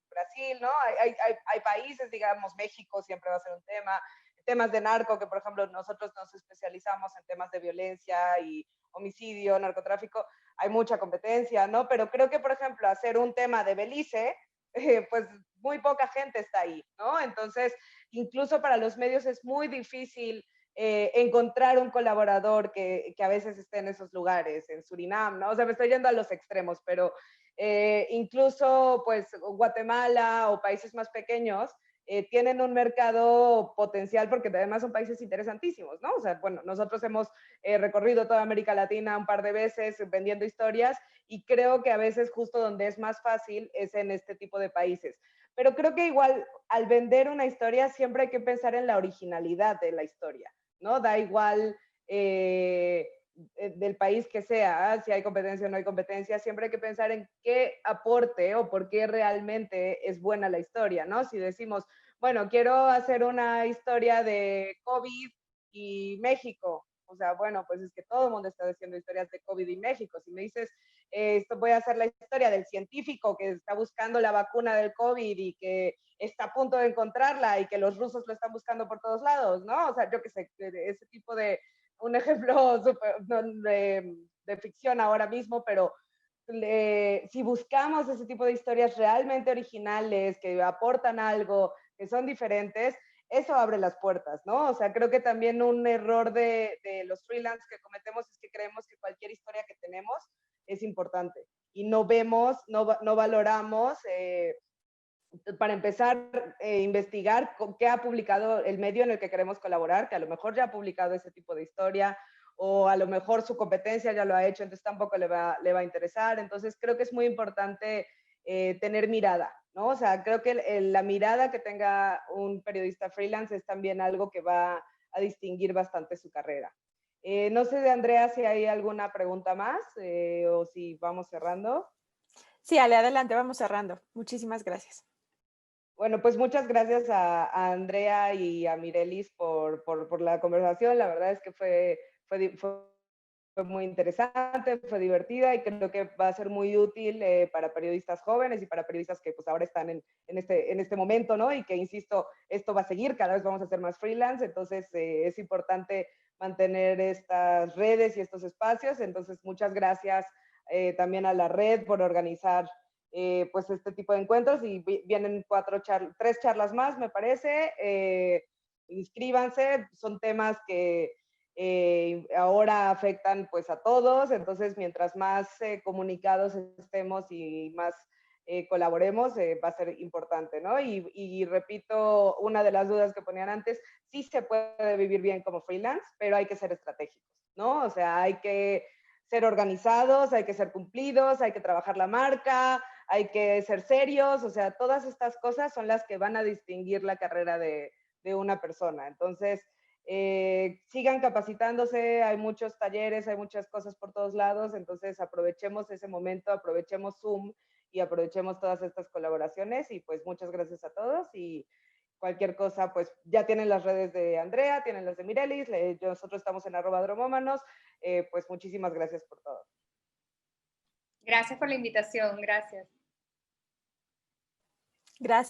Brasil, ¿no? Hay países, digamos, México siempre va a ser un tema, temas de narco, que por ejemplo nosotros nos especializamos en temas de violencia y homicidio, narcotráfico, hay mucha competencia, ¿no? Pero creo que, por ejemplo, hacer un tema de Belice, pues muy poca gente está ahí, ¿no? Entonces, incluso para los medios es muy difícil encontrar un colaborador que a veces esté en esos lugares, en Surinam, ¿no? O sea, me estoy yendo a los extremos, pero incluso pues Guatemala o países más pequeños tienen un mercado potencial porque además son países interesantísimos, ¿no? O sea, bueno, nosotros hemos recorrido toda América Latina un par de veces vendiendo historias y creo que a veces justo donde es más fácil es en este tipo de países. Pero creo que igual al vender una historia siempre hay que pensar en la originalidad de la historia, ¿no? Da igual del país que sea, si hay competencia o no hay competencia, siempre hay que pensar en qué aporte o por qué realmente es buena la historia, ¿no? Si decimos, bueno, quiero hacer una historia de COVID y México, o sea, bueno, pues es que todo el mundo está haciendo historias de COVID y México. Si me dices, esto voy a hacer la historia del científico que está buscando la vacuna del COVID y que está a punto de encontrarla y que los rusos lo están buscando por todos lados, ¿no? O sea, yo qué sé, ese tipo de, un ejemplo super, de ficción ahora mismo, pero si buscamos ese tipo de historias realmente originales, que aportan algo, que son diferentes, eso abre las puertas, ¿no? O sea, creo que también un error de los freelance que cometemos es que creemos que cualquier historia que tenemos es importante y no vemos, no valoramos, para empezar, investigar qué ha publicado el medio en el que queremos colaborar, que a lo mejor ya ha publicado ese tipo de historia, o a lo mejor su competencia ya lo ha hecho, entonces tampoco le va a interesar. Entonces creo que es muy importante tener mirada, ¿no? O sea, creo que la mirada que tenga un periodista freelance es también algo que va a distinguir bastante su carrera. No sé de Andrea si hay alguna pregunta más o si vamos cerrando. Sí, Ale, adelante, vamos cerrando. Muchísimas gracias. Bueno, pues muchas gracias a Andrea y a Mirelis por la conversación. La verdad es que fue muy interesante, fue divertida y creo que va a ser muy útil para periodistas jóvenes y para periodistas que pues ahora están en este momento, ¿no? Y que, insisto, esto va a seguir, cada vez vamos a hacer más freelance, entonces es importante mantener estas redes y estos espacios. Entonces, muchas gracias también a la red por organizar pues este tipo de encuentros y vienen 3 charlas más, me parece. Inscríbanse, son temas que ahora afectan pues a todos, entonces mientras más comunicados estemos y más colaboremos, va a ser importante, ¿no? Y repito, una de las dudas que ponían antes, sí se puede vivir bien como freelance, pero hay que ser estratégicos, ¿no? O sea, hay que ser organizados, hay que ser cumplidos, hay que trabajar la marca, hay que ser serios, o sea, todas estas cosas son las que van a distinguir la carrera de una persona. Entonces, sigan capacitándose, hay muchos talleres, hay muchas cosas por todos lados, entonces aprovechemos ese momento, aprovechemos Zoom y aprovechemos todas estas colaboraciones y pues muchas gracias a todos y cualquier cosa, pues ya tienen las redes de Andrea, tienen las de Mirelis, nosotros estamos en @dromómanos, pues muchísimas gracias por todo. Gracias por la invitación, gracias. Gracias.